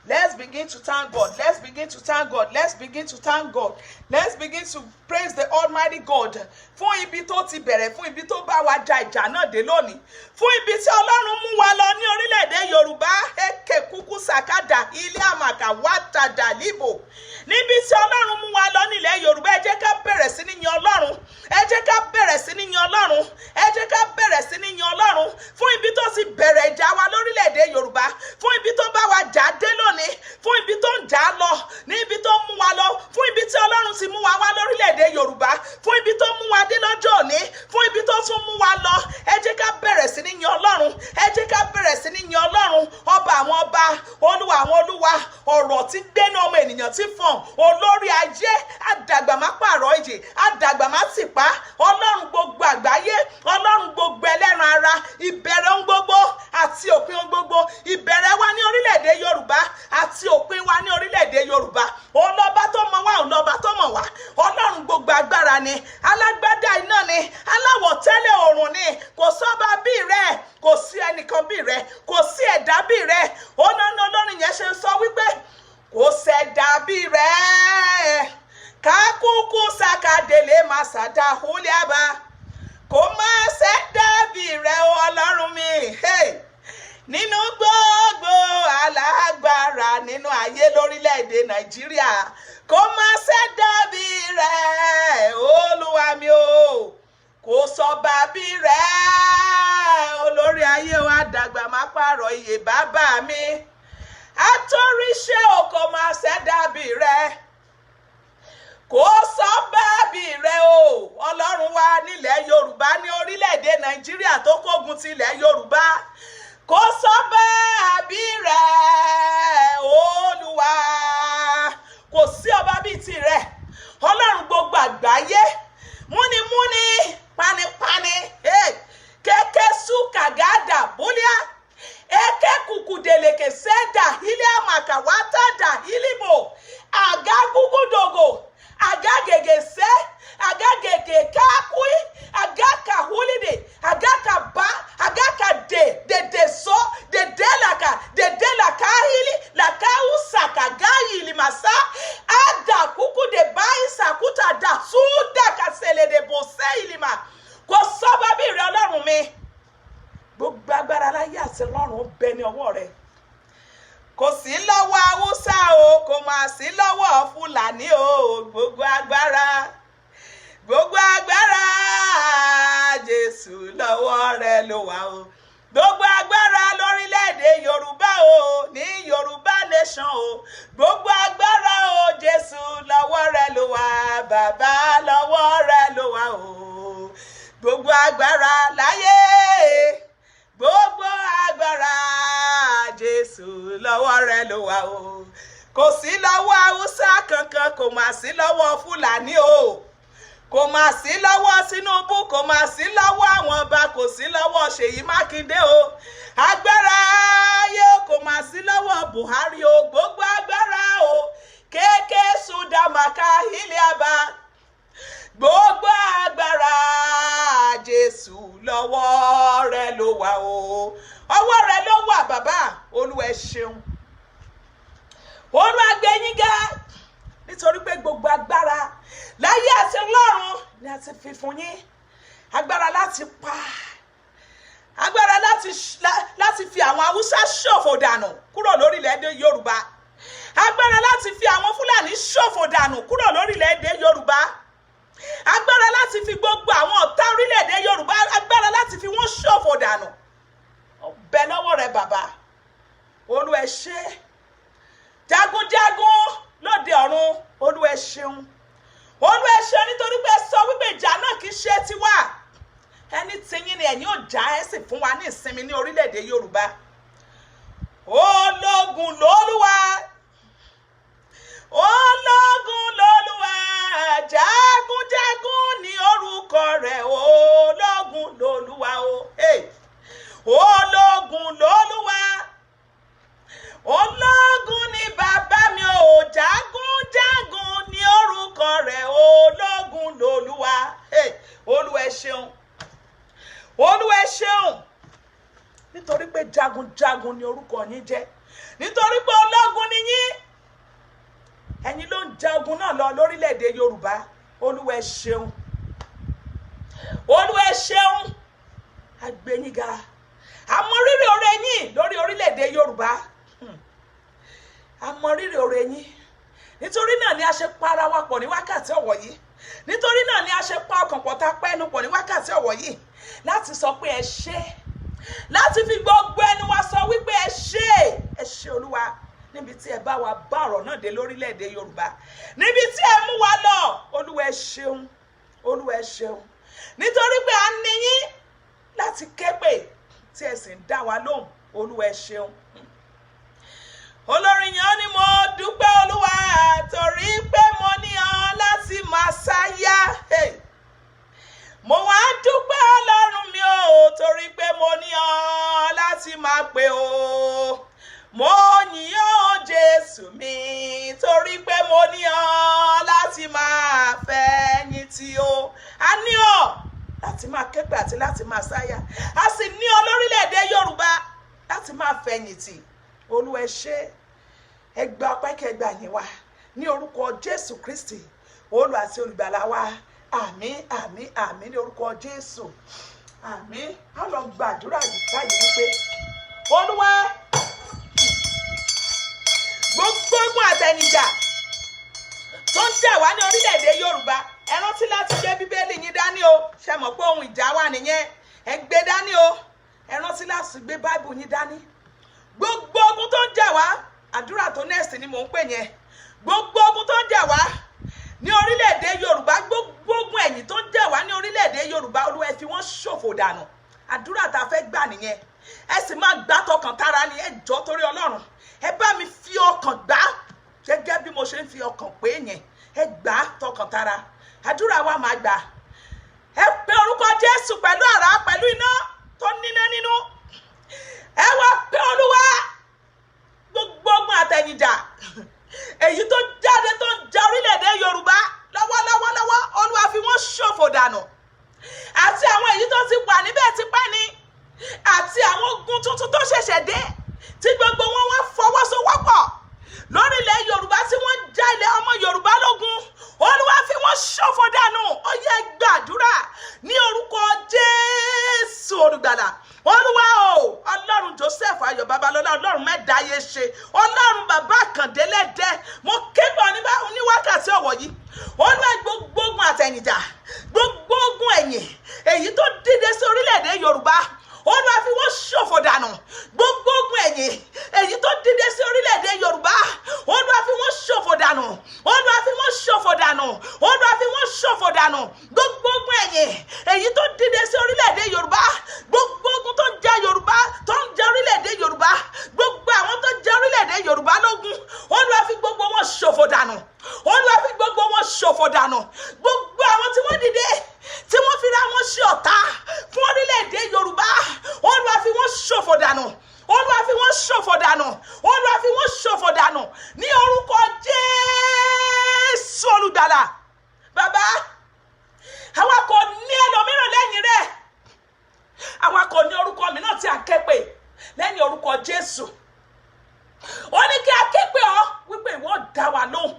Let's begin to thank God. Let's begin to thank God. Let's begin to thank God. Let's begin to praise the Almighty God. Fún ibi tó ti bẹ̀rẹ̀, fún ibi tó bá wa ja ìjà náà dé lónìí. Fún ibi tí Ọlọ́run mú wa lọ ní orílẹ̀-èdè Yorùbá, Eke Kuku Sakada, Ilé Amaka, Watada, Libo. Níbi tí Ọlọ́run mú wa lọ nílẹ̀ Yorùbá, ẹ jẹ́ ká bẹ̀rẹ̀ sí ní yin Ọlọ́run. Ẹ jẹ́ ká bẹ̀rẹ̀ sí ní yin Ọlọ́run. Ẹ jẹ́ ká bẹ̀rẹ̀ sí ní yin Ọlọ́run. Fún ibi tó ti bẹ̀rẹ̀ ìjà wa lórílẹ̀-èdè Yorùbá. Fún ibi tó bá wa jà dé lónìí. Fún ibi tó ń jà lọ. Ní ibi tó mú wa lọ. Fún ibi tí Ọlọ́run ti mú wa wá lórílẹ̀-èdè Yorùbá. Fún ibi tó mú wa dé lọ́jọ́ òní. Fún ibi tó tún mú wa lọ. Ẹ jẹ́ ká bẹ̀rẹ̀ sí ní yin Ọlọ́run. Ẹ jẹ́ ká bẹ̀rẹ̀ sí ní yin Ọlọ́run. Ọba àwọn ọba, Olúwa àwọn olúwa, ọ̀rọ̀ tí gbénu ọmọ ènìyàn tí fọ̀n. Olórí ayé, àdàgbà má pààrọ̀ ìjì, àdàgbà má tìpá. Ọlọ́run gbogbo àgbáyé, Ọlọ́run gbogbo ẹlẹ́ran ara, ìbẹ̀rẹ̀ ohun gbogbo àti òpin ohun gbogbo. Ìbẹ̀rẹ̀ wa ní orílẹ̀-èdè Yorùbá àti òpin wa ní orílẹ̀-èdè Yorùbá. Ọlọ́ba tó mọ̀ wá, ọlọ́ba tó mọ̀ wá. Ọlọ́run gbogbo agbára ni, alágbádá iná ni, aláwọ̀ tẹ́lẹ̀ oòrùn ni. Kò sọ́ba bí rẹ̀, kò sí ẹnìkan bí rẹ̀, kò sí ẹ̀dá bí rẹ̀. Ọlọ́run Ọlọ́run yẹn ṣe sọ wípé kò ṣẹ̀dá bí rẹ̀. Kakuku sakadele masada huliaba. Kò má ṣẹ̀dá bí rẹ̀ Ọlọ́run mi. Hey. Nínú gbogbo alágbára nínú ayé lórílẹ̀-èdè Nàìjíríà, kò má ṣẹ̀dá bí rẹ̀ Olúwa mi o. kò sọ bàbí rẹ̀ olórí ayé wa dàgbà má pààrọ̀ iye bàbá mi àtòríṣẹ́ òkò máa ṣẹ́dàbí rẹ̀ kò sọ bàbí rẹ̀ o ọlọ́run wa nílẹ̀ yorùbá ní orílẹ̀-èdè nàìjíríà tó kógun ti ilẹ̀ yorùbá kò sọ bàbí rẹ̀ olúwa kò sí ọba bíi tirẹ̀ ọlọ́run gbogbo àgbáyé múnimúni panipani keke sukagada bulia eke kukudeleke seda hilia makawata hilimo agagugudogo agagegese agagege kakui agaka hulide agaka ba agaka de delaka hili lakausaka gayili masa ada kuku de bai sakuta da suda kasele de bose ilima kò sọ bàbí rẹ ọlọ́run mi gbogbo agbára láyé àti lọ́run bẹ ní ọwọ́ rẹ kò sí lọ́wọ́ haúsá o kò má sí lọ́wọ́ fúlàní o gbogbo agbára jésù lọ́wọ́ rẹ ló wà o gbogbo agbára lórílẹ̀‐èdè yorùbá o ní yorùbá nation o gbogbo agbára o jésù lọ́wọ́ rẹ ló wà bàbá lọ́wọ́ rẹ ló wà o gbogbo agbára láyé gbogbo agbára jésù lọ́wọ́ rẹ ló wà o kò sí lọ́wọ́ haúsá kankan kò má sí lọ́wọ́ fúlàní o kò má sí lọ́wọ́ tinubu kò má sí lọ́wọ́ àwọn ọba kò sí lọ́wọ́ ṣèyí mákindé o agbára ayé kò má sí lọ́wọ́ buhari o gbogbo agbára o kéèké sùdàmàkà hílíàbá gbogbo agbára jésù lọ́wọ́ rẹ ló wà o ọwọ́ rẹ ló wà bàbá olúwa ẹ ṣeun olúwa gbé yín ga nítorí pé gbogbo agbára láyé àti lọ́run ni a ti fi fún yín agbára láti pa agbára láti fi àwọn haúsá ṣòfò dànù kúrò lórílẹ̀‐èdè yorùbá agbára láti fi àwọn fúlàní ṣòfò dànù kúrò lórílẹ̀‐èdè yorùbá agbára láti fi gbogbo àwọn ọ̀tá orílẹ̀‐èdè yorùbá agbára láti fi wọ́n ṣòfò dànù ọbẹ̀ lọ́wọ́ rẹ bàbá olúwa ẹ ṣé jagunjagun lóde ọ̀run olúwa ẹ ṣeun olúwa ẹ ṣeun nítorí pé sọ wípé ìjà náà kì í ṣe tiwa ẹni tiyín ni ẹ̀yin ò já ẹ sì fún wa ní ìsinmi ní orílẹ̀‐èdè yorùbá ológun lolúwa jagunjagun ní orúkọ rẹ̀ ológun lolúwa ológun lolúwa ológun ni bàbá mi o jagunjagun ní orúkọ rẹ̀ ológun lolúwa olúwa ẹ ṣeun nítorí pé jagunjagun ní orúkọ yín jẹ́ nítorí pé ológun ni yín ẹ̀yin ló ń ja ogun náà lọ lórílẹ̀‐èdè yorùbá olúwa ẹ ṣeun a gbé yín ga àmọrírì oore yín lórí orílẹ̀‐èdè yorùbá àmọrírì oore yín nítorí náà ni a ṣe para wa pọ̀ ní wákàtí ọ̀wọ̀ yìí nítorí náà ni a ṣe pa ọkàn pọ̀ tá pẹ́ẹ́nu pọ̀ ní wákàtí ọ̀wọ̀ yìí láti sọ pé ẹ ṣé láti fi gbogbo ẹnu wa sọ wípé ẹ ṣé olúwa níbi tí ẹ bá wa bá ọ̀rọ̀ náà dé lórílẹ̀‐èdè yorùbá níbi tí ẹ mú wa lọ olúwa ẹ ṣeun nítorí pé a ní yín láti képe tí ẹ sì ń dá wa lóhùn olúwa ẹ ṣeun olórin yẹn ni mo dúpẹ́ olúwa torí pé mo ní ọ láti máa sáyà mo wá dúpẹ́ ọlọ́run mi o torí pé mo ní ọ láti máa pè o mo yìn ọ́ jésù mi torí pé mo ní ọ láti máa fẹ̀yìntì o a ní ọ láti máa képe àti láti máa sáyà a sì ní ọ lórílẹ̀‐èdè yorùbá láti máa fẹ̀yìntì olúwa ẹ ṣé ẹ gba ọpẹ́ kẹgbà yín wá ní orúkọ jésù kristi olúwa àti olùgbàlà wa àmín àmín àmín ní orúkọ jésù àmín a lọ gbàdúrà yìí báyìí wípé olúwa gbogbo àtẹnijà tó ń jà wá ní orílẹ̀-èdè yorùbá ẹ rántí láti gbé bíbélì yín dání o, ṣe mọ̀ pé ohun ìjà wà nìyẹn, ẹ gbé dání o, ẹ rántí láti gbé báìbù yín dání. Gbogbo ogun tó ń jà wá, àdúrà tó next ni mò ń pè yẹn, gbogbo ogun tó ń jà wá ní orílẹ̀-èdè Yorùbá, gbogbo ogun ẹ̀yìn tó ń jà wá ní orílẹ̀-èdè Yorùbá, Olúwa ẹ fi wọ́n ṣòfò dànù. Àdúrà tá a fẹ́ gbà nìyẹn, ẹ sì máa gbà tọkàn tara ni, ẹ jọ̀ọ́ torí Ọlọ́run ẹ bá mi fi ọkàn gbà gẹ́gẹ́ bí mo ṣe ń fi ọkàn pé yẹn, ẹ gbà tọkàn tara. Àdúrà wa máa gbà, ẹ pe orúkọ Jésù pẹ̀lú àrá pẹ̀lú iná tó níná nínú, ẹ wá pe Olúwa gbogbo ogun àtẹ̀yìnjà èyí tó jáde tó ń ja orílẹ̀-èdè Yorùbá lọ́wọ́lọ́wọ́, Olúwa fi wọ́n ṣòfò dànù, àti àwọn èyí tó ti wà níbẹ̀ tipẹ́ ni, àti àwọn ogun tuntun tó ṣẹ̀ṣẹ̀ dé tí gbogbo wọn wá fọwọ́sowọ́pọ̀ lórílẹ̀ Yorùbá tí wọ́n ń já ilẹ̀ ọmọ Yorùbá lógun. Olúwa fi wọ́n ṣòfò dànù. Ó yẹ gbàdúrà ní orúkọ Jésù olùgbàlà. Olúwa o, Ọlọ́run Joseph Ayọ̀ Babalọ́lá, Ọlọ́run mẹ́dáyé ṣe, Ọlọ́run bàbá àkàndélẹ́dẹ́, mo kégbọ́ ní wákàtí ọ̀wọ̀ yìí. Olúwa gbogbo ogun àtẹ̀yìnjà, gbogbo ogun ẹ̀yìn èyí tó dìde sí orílẹ̀-èdè Yorùbá, Olúwa fi wọ́n ṣòfò dànù. Gbogbo ogun ẹ̀yìn èyí tó dìde sí orílẹ̀-èdè Yorùbá, Olúwa fi wọ́n ṣòfò dànù. Olúwa fi wọ́n ṣòfò dànù. Olúwa fi wọ́n ṣòfò dànù. Gbogbo ogun ẹ̀yìn èyí tó dìde sí orílẹ̀-èdè Yorùbá, gbogbo ogun tó ń ja Yorùbá, tó ń ja orílẹ̀-èdè Yorùbá, gbogbo àwọn tó ń ja orílẹ̀-èdè Yorùbá lógun, Olúwa fi gbogbo wọn ṣòfò dànù. Olúwa fi gbogbo wọn ṣòfò dànù. Gbogbo àwọn tí wọ́n dìde tí wọ́n fi ra wọn ṣe ọ̀tá fún orílẹ̀-èdè Yorùbá, Olúwa fi wọ́n ṣòfò dànù. Olúwa fi wọ́n ṣòfò dànù. Olúwa fi wọ́n ṣòfò dànù ní orúkọ Jésù olùgbàlà. Bàbá, àwa kò ní ẹlòmíràn lẹ́yìn rẹ̀, àwa kò ní orúkọ mìíràn tí a ké pè lẹ́yìn orúkọ Jésù. Ó ní kí a ké pè ọ́ wípé ìwọ dá wa lóhùn.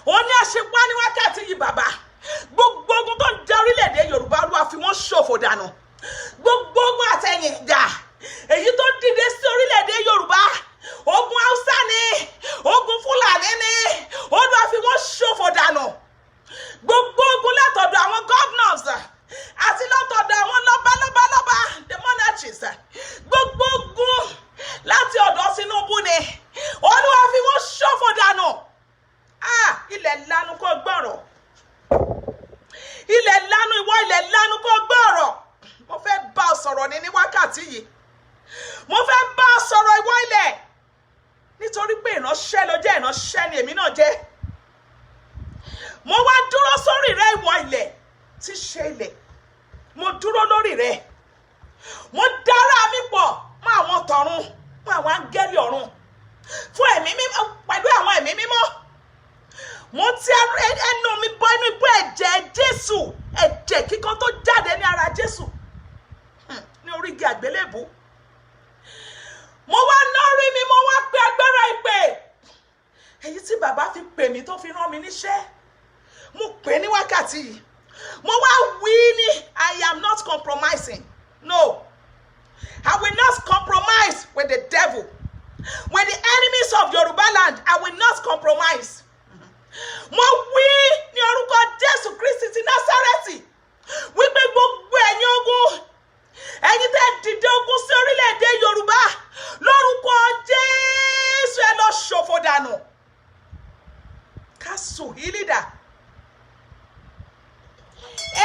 Ó ní àṣepá ní wákàtí yìí bàbá, gbogbo ogun tó ń ja orílẹ̀-èdè Yorùbá, Olúwa fi wọ́n ṣòfò dànù. Gbogbo ogun àtẹ̀yìnjà èyí tó dìde sí orílẹ̀-èdè Yorùbá, ogun Haúsá ni, ogun Fúlàní ni, Olúwa fi wọ́n ṣòfò dànù. Gbogbo ogun látọ̀dọ̀ àwọn governors àti látọ̀dọ̀ àwọn lọ́balọ́balọ́ba, the monarchies, gbogbo ogun láti ọ̀dọ̀ Tinubu ni, Olúwa fi wọ́n ṣòfò dànù. Ilẹ̀ lanu kó gbọ́rọ̀, ilẹ̀ lanu, ìwọ ilẹ̀ lanu kó gbọ́rọ̀. Mo fẹ́ bá ọ sọ̀rọ̀ ní wákàtí yìí, mo fẹ́ bá ọ sọ̀rọ̀ ìwọ ilẹ̀, nítorí pé ìránṣẹ́ ló jẹ́, ìránṣẹ́ ni èmi náà jẹ́. Mo wá dúró sórí rẹ ìwọ ilẹ̀ tí ṣe ilẹ̀, mo dúró lórí rẹ, mo dára mi pọ̀ mọ́ àwọn tọ̀run, mọ́ àwọn áńgẹ́lì ọ̀run, fún ẹ̀mí mímọ́, pẹ̀lú àwọn ẹ̀mí mímọ́. Mo ti ẹnu mi bọ inú ibú ẹ̀jẹ̀ Jésù, ẹ̀jẹ̀ kíkan tó jáde ní ara Jésù ní orí igi àgbélébù. Mo wá lórí mi, mo wá pe agbára ìpè èyí tí bàbá fi pè mí, tó fi rán mi níṣẹ́. Mo pè ní wákàtí yìí, mo wá wí ní I am not compromising. No, I will not compromise with the devil. With the enemies of Yoruba land, I will not compromise. Mo wí ní orúkọ Jésù Kristi ti Násárẹ́tì wípé gbogbo ẹ̀yin ogun, ẹ̀yin tẹ́ dìde ogun sí orílẹ̀-èdè Yorùbá, lórúkọ Jésù ẹ lọ ṣòfò dànù. Kásù hílídà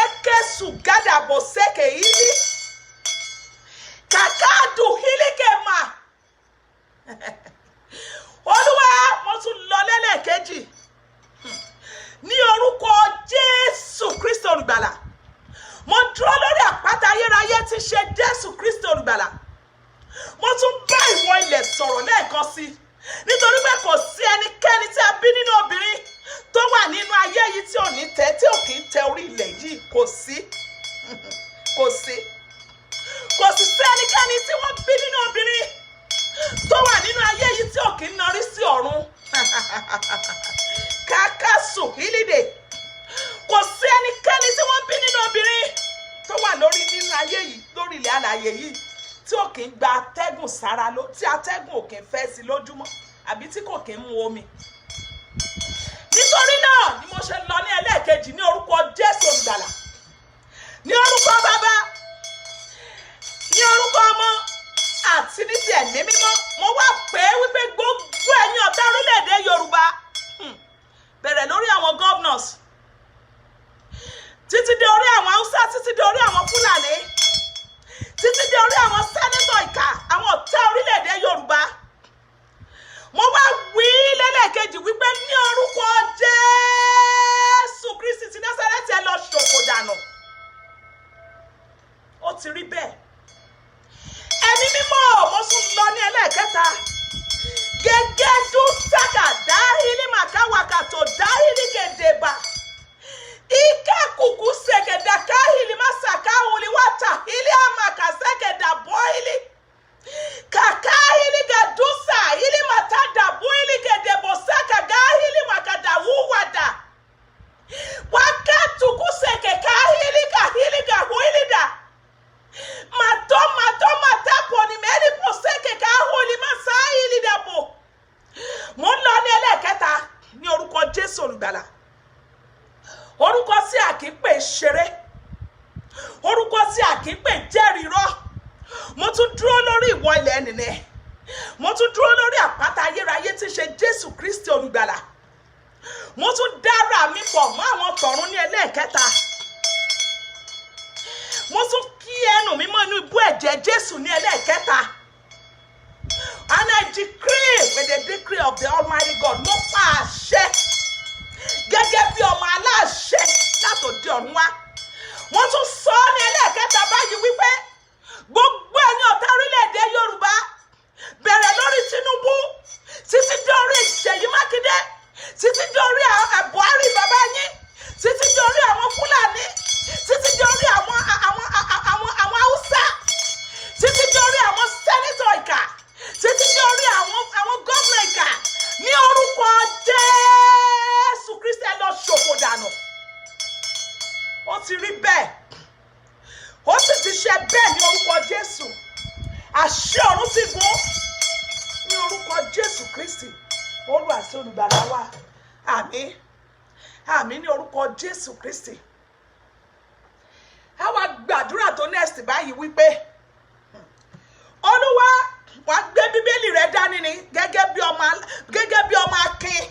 Ekesù gádàbọ̀ sẹ́kẹ̀ hílí kàkàdù hílíkẹ̀mà. Olúwa, mo tún lọ lẹ́lẹ́kejì ní orúkọ Jésù Kristi olùgbàlà. Mo dúró lórí àpáta ayérayé tí ṣe Jésù Kristi olùgbàlà. Mo tún bá ìwọ ilẹ̀ sọ̀rọ̀ lẹ́ẹ̀kan sí, nítorí pé kò sí ẹnikẹ́ni tí a bí nínú obìnrin tó wà nínú ayé yìí tí ò ní tẹ́, tí ò kì í tẹ orí ilẹ̀ yìí. Kò sí ẹnikẹ́ni tí wọ́n bí nínú obìnrin tó wà nínú ayé yìí tí ò kì í narí sí ọ̀run. Kàkàsù hílídè, kò sí ẹnikẹ́ni tí wọ́n bí nínú obìnrin tó wà nínú ayé yìí, lórí ilẹ̀ alààyè yìí, tí ò kì í gba atẹ́gùn sára, tí atẹ́gùn ò kì í fẹ́ sí lójúmọ́, àbí tí kò kì í mu omi. Nítorí náà ni mo ṣe lọ ní ẹlẹ́ẹ̀kejì ní orúkọ mímọ́ mo wá pè é wípé gbogbo ẹ̀yin ọ̀tá orílẹ̀-èdè Yorùbá bẹ̀rẹ̀ lórí àwọn governors títí dé orí àwọn Haúsá, títí dé orí àwọn Fúlàní, títí dé orí àwọn sẹ́nẹ́tọ̀ ìkà, àwọn ọ̀tá orílẹ̀-èdè Yorùbá. Mo wá wí lẹ́lẹ́kejì wípé ní orúkọ Jésù Kristi ti Násárẹ́tì ẹ lọ ṣòfò dànù. Ó ti rí bẹ́ẹ̀. Ẹ̀mí mímọ́ mo tún lọ ní ẹlẹ́ẹ̀kẹta. Gẹ́gẹ́ dún sákà dáhìlì màkàwàkà tó dáhìlì gèdèbà. Ika kuku sekeda kahili masaka uliwata ili amaka sekeda boili. Kakahili gadusa ili matada boili gedebosaka gahili makada uwada. Wakatu kuseke kahili gahuili da. Matapo ni meri poseke kahuli masahili dabo. Mo lọ ní ẹlẹ́kẹta ní orúkọ Jésù Olùgbàlà. Orúkọ tí a kì í pè ṣeré, orúkọ tí a kì í pè jẹ́rìírọ́. Mo tún dúró lórí ìwọ ilẹ̀ nìyẹn, mo tún dúró lórí àpáta ayérayé tí ṣe Jésù Kristi Olùgbàlà. Mo tún dára mi pọ̀ mọ́ àwọn tọ̀run ní ẹlẹ́ẹ̀kẹta. Mo tún kí ẹnu mi mọ́ inú ibú ẹ̀jẹ̀ Jésù ní ẹlẹ́ẹ̀kẹta. And I decree with the decree of the Almighty God, mo pa àṣẹ gẹ́gẹ́ bí ọmọ aláṣẹ látòdì ọ̀run wá. Wọ́n tún sọ ní ẹlẹ́ẹ̀kẹta báyìí wípé gbogbo ẹ̀yin ọ̀tá orílẹ̀-èdè Yorùbá bẹ̀rẹ̀ lórí Tinubu títí dé orí Ṣèyí Mákindé, títí dé orí Buhari bàbá yín, títí dé orí àwọn Fúlàní, títí dé orí àwọn Haúsá, títí dé orí àwọn sẹ́nítọ̀ ìkà, títí dé orí àwọn gómìnà ìkà ní orúkọ Jésù Kristi ẹ lọ ṣòfò dànù. Ó ti rí bẹ́ẹ̀, ó sì ti ṣe bẹ́ẹ̀ ní orúkọ Jésù. Àṣẹ ọ̀run ti gùn ní orúkọ Jésù Kristi Olúwa àti Olùgbàlà wa. Àmín, àmín ní orúkọ Jésù Kristi. A wá gbàdúrà tó next báyìí wípé Olúwa wàá gbé Bíbélì rẹ dání ni gẹ́gẹ́ bí ọmọ akin,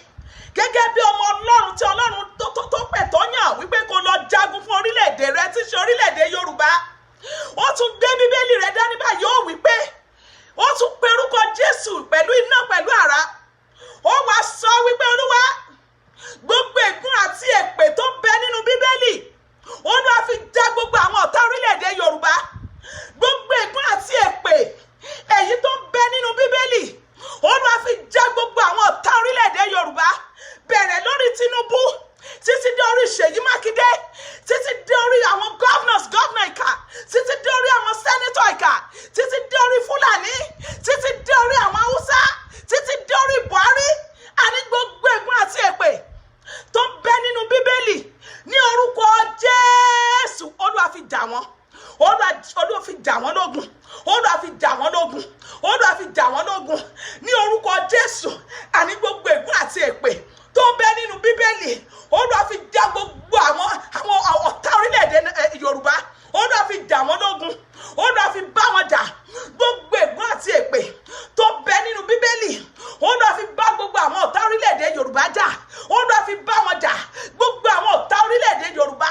gẹ́gẹ́ bí ọmọ Ọlọ́run tí Ọlọ́run tó pẹ̀ tó yàn wípé kó lọ jagun fún orílẹ̀-èdè rẹ tí ṣe orílẹ̀-èdè Yorùbá. Ó tún gbé Bíbélì rẹ dání báyìí ó wípé ó tún pe orúkọ Jésù pẹ̀lú iná pẹ̀lú àrá. Ó wá sọ wípé Olúwa gbogbo ègún àti èpè tó bẹ nínú Bíbélì Olúwa fi dá gbogbo àwọn ọ̀tá orílẹ̀-èdè Yorùbá. Gbogbo ègún àti èpè èyí tó ń bẹ nínú Bíbélì Olúwa fi já gbogbo àwọn ọ̀tá orílẹ̀-èdè Yorùbá bẹ̀rẹ̀ lórí Tinubu títí dé orí Ṣèyí Mákindé, títí dé orí àwọn gọ́vnà ìkà, títí dé orí àwọn sẹ́nítọ̀ ìkà, títí dé orí Fúlàní, títí dé orí àwọn Haúsá, títí dé orí Buhari. Àní gbogbo ègún àti èpè tó ń bẹ nínú Bíbélì ní orúkọ Jésù Olúwa fi jà wọ́n. Olúwa fi jà wọ́n lógun, Olúwa fi jà wọ́n lógun, Olúwa fi jà wọ́n lógun ní orúkọ Jésù. Àní gbogbo ègún àti èpè tó ń bẹ nínú Bíbélì Olúwa fi jà gbogbo àwọn ọ̀tá orílẹ̀-èdè Yorùbá. Olúwa fi jà wọ́n lógun, Olúwa fi bá wọn jà. Gbogbo ègún àti èpè tó ń bẹ nínú Bíbélì Olúwa fi bá gbogbo àwọn ọ̀tá orílẹ̀-èdè Yorùbá jà. Olúwa fi bá wọn jà. Gbogbo àwọn ọ̀tá orílẹ̀-èdè Yorùbá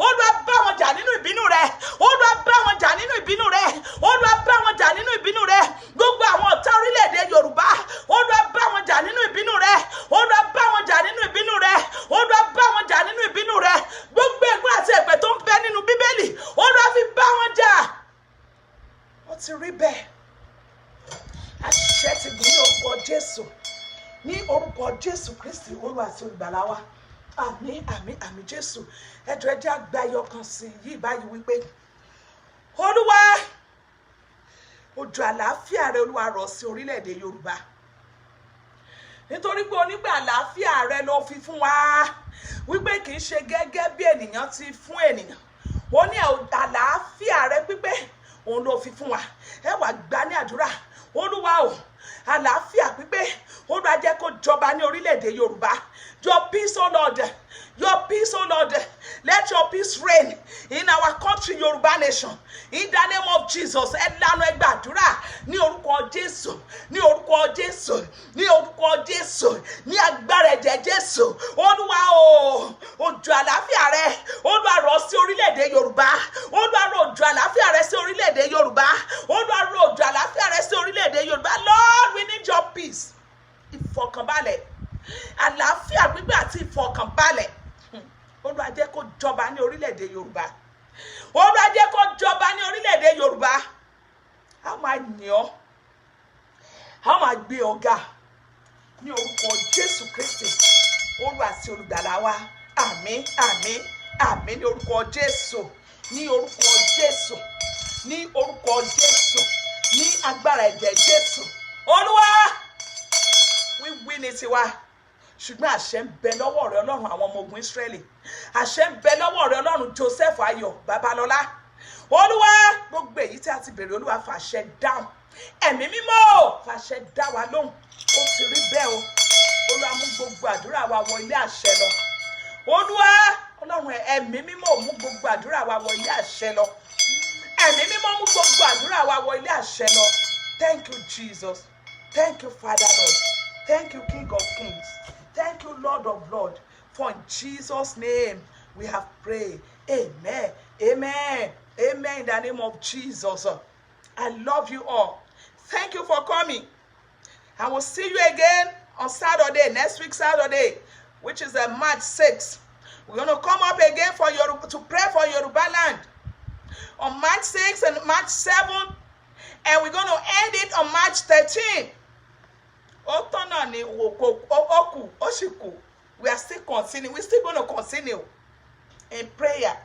Olúwa bá wọn jà nínú ìbínú rẹ̀. Olúwa bá wọn jà nínú ìbínú rẹ̀. Olúwa bá wọn jà nínú ìbínú rẹ̀. Gbogbo àwọn ọ̀tá orílẹ̀-èdè Yorùbá Olúwa bá wọn jà nínú ìbínú rẹ̀. Olúwa bá wọn jà nínú ìbínú rẹ̀. Olúwa bá wọn jà nínú ìbínú rẹ̀. Gbogbo ègún àti èpè tó ń bẹ nínú Bíbélì Olúwa fi bá wọn jà. Ó ti rí bẹ́ẹ̀. Àṣẹ ti gùn ní orúkọ Jésù, ní orúkọ Jésù Kristi Olúwa àti Olùgbàlà wa. Àmín, àmín, àmín Jésù. Ẹjọ́ ẹjẹ́ àgbà ẹyọ kan sí yìí báyìí wípé Olúwa òjò àlàáfíà rẹ Olúwa rọ̀ sí orílẹ̀-èdè Yorùbá. Nítorí pé onígbà àlàáfíà rẹ ló fi fún wa wípé kì í ṣe gẹ́gẹ́ bí ènìyàn ti fún ènìyàn. Ó ní àlàáfíà rẹ pípé òun ló fi fún wa. Ẹ wá gbà ní àdúrà. Olúwa o, àlàáfíà pípé Olúwa jẹ́ kó jọba ní orílẹ̀-èdè Yorùbá. Your peace, O Lord, your peace, O Lord, let your peace reign in our country, Yoruba nation. In the name of Jesus, ẹ lanu ẹ gbàdúrà ní orúkọ Jésù, ní orúkọ Jésù, ní orúkọ Jésù, ní agbára ẹ̀jẹ̀ Jésù. Olúwa o, òjò àlàáfíà rẹ, Olúwa rọ̀ sí orílẹ̀-èdè Yorùbá. Olúwa rọ̀ òjò àlàáfíà rẹ sí orílẹ̀-èdè Yorùbá. Olúwa rọ̀ òjò àlàáfíà rẹ sí orílẹ̀-èdè Yorùbá. Lord, we need your peace. Ìfọ̀kànbalẹ̀, àlàáfíà gbígbé àti ìfọ̀kànbalẹ̀. Olúwa jẹ́ kó jọba ní orílẹ̀-èdè Yorùbá. Olúwa jẹ́ kó jọba ní orílẹ̀-èdè Yorùbá. A máa yìn ọ́, a máa gbé ọ ga ní orúkọ Jésù Kristi, Olúwa àti olùgbàlà wa. Àmín, àmín, àmín ní orúkọ Jésù, ní orúkọ Jésù, ní orúkọ Jésù, ní agbára ẹ̀jẹ̀ Jésù. Olúwa, wíwí ni tiwa, ṣùgbọ́n àṣẹ ń bẹ lọ́wọ́ rẹ Ọlọ́run àwọn ọmọ ogun Ísírẹ́lì. Àṣẹ ń bẹ lọ́wọ́ rẹ Ọlọ́run Joseph Ayọ̀ Babalọ́lá. Olúwa, gbogbo èyí tí a ti bèrè, Olúwa fàṣẹ dáhùn. Ẹ̀mí mímọ́ fàṣẹ dá wa lóhùn. Ó ti rí bẹ́ẹ̀ o. Olúwa mú gbogbo àdúrà wa wọ ilé àṣẹ lọ. Olúwa, Ọlọ́run ẹ̀mí mímọ́ mú gbogbo àdúrà wa wọ ilé àṣẹ lọ. Ẹ̀mí mímọ́ mú gbogbo àdúrà wa wọ ilé àṣẹ lọ. Thank you, Jesus. Thank you, Father Lord. Thank you, King of Kings. Thank you, Lord of Lords. For in Jesus' name we have prayed. Amen. Amen. Amen. In the name of Jesus. I love you all. Thank you for coming. I will see you again on Saturday, next week Saturday, which is March 6th. We're going to come up again for to pray for Yoruba land on March 6th and March 7th. And we're going to end it on March 13th. We are still continuing. We're still going to continue in prayer,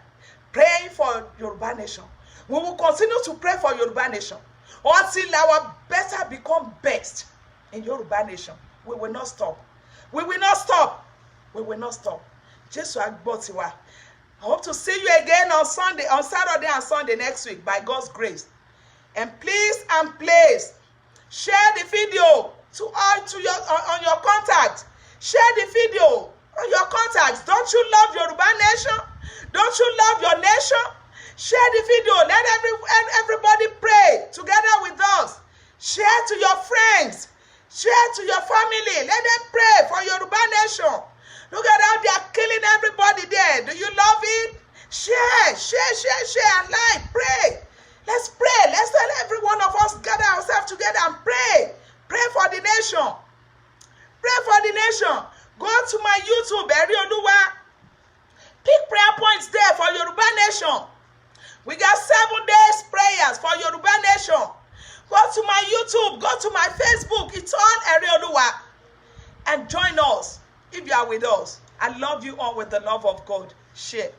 praying for Yoruba nation. We will continue to pray for Yoruba nation until our better become best in Yoruba nation. We will not stop. We will not stop. We will not stop. Jesus Agbotiwa. I hope to see you again on Sunday, on Saturday and Sunday next week by God's grace. And please share the video on your contacts. Share the video on your contacts. Don't you love Yoruba nation? Don't you love your nation? Share the video. Let everybody pray together with us. Share to your friends. Share to your family. Let them pray for Yoruba nation. Look at how they are killing everybody there. Do you love it? Share, and like, pray. Let's pray. Let's let every one of us gather ourselves together and pray. Pray for the nation. Pray for the nation. Go to my YouTube, Oluwa. Pick prayer points there for Yoruba nation. We got 7 days prayers for Yoruba nation. Go to my YouTube. Go to my Facebook. It's on Oluwa. And join us if you are with us. I love you all with the love of God. Share.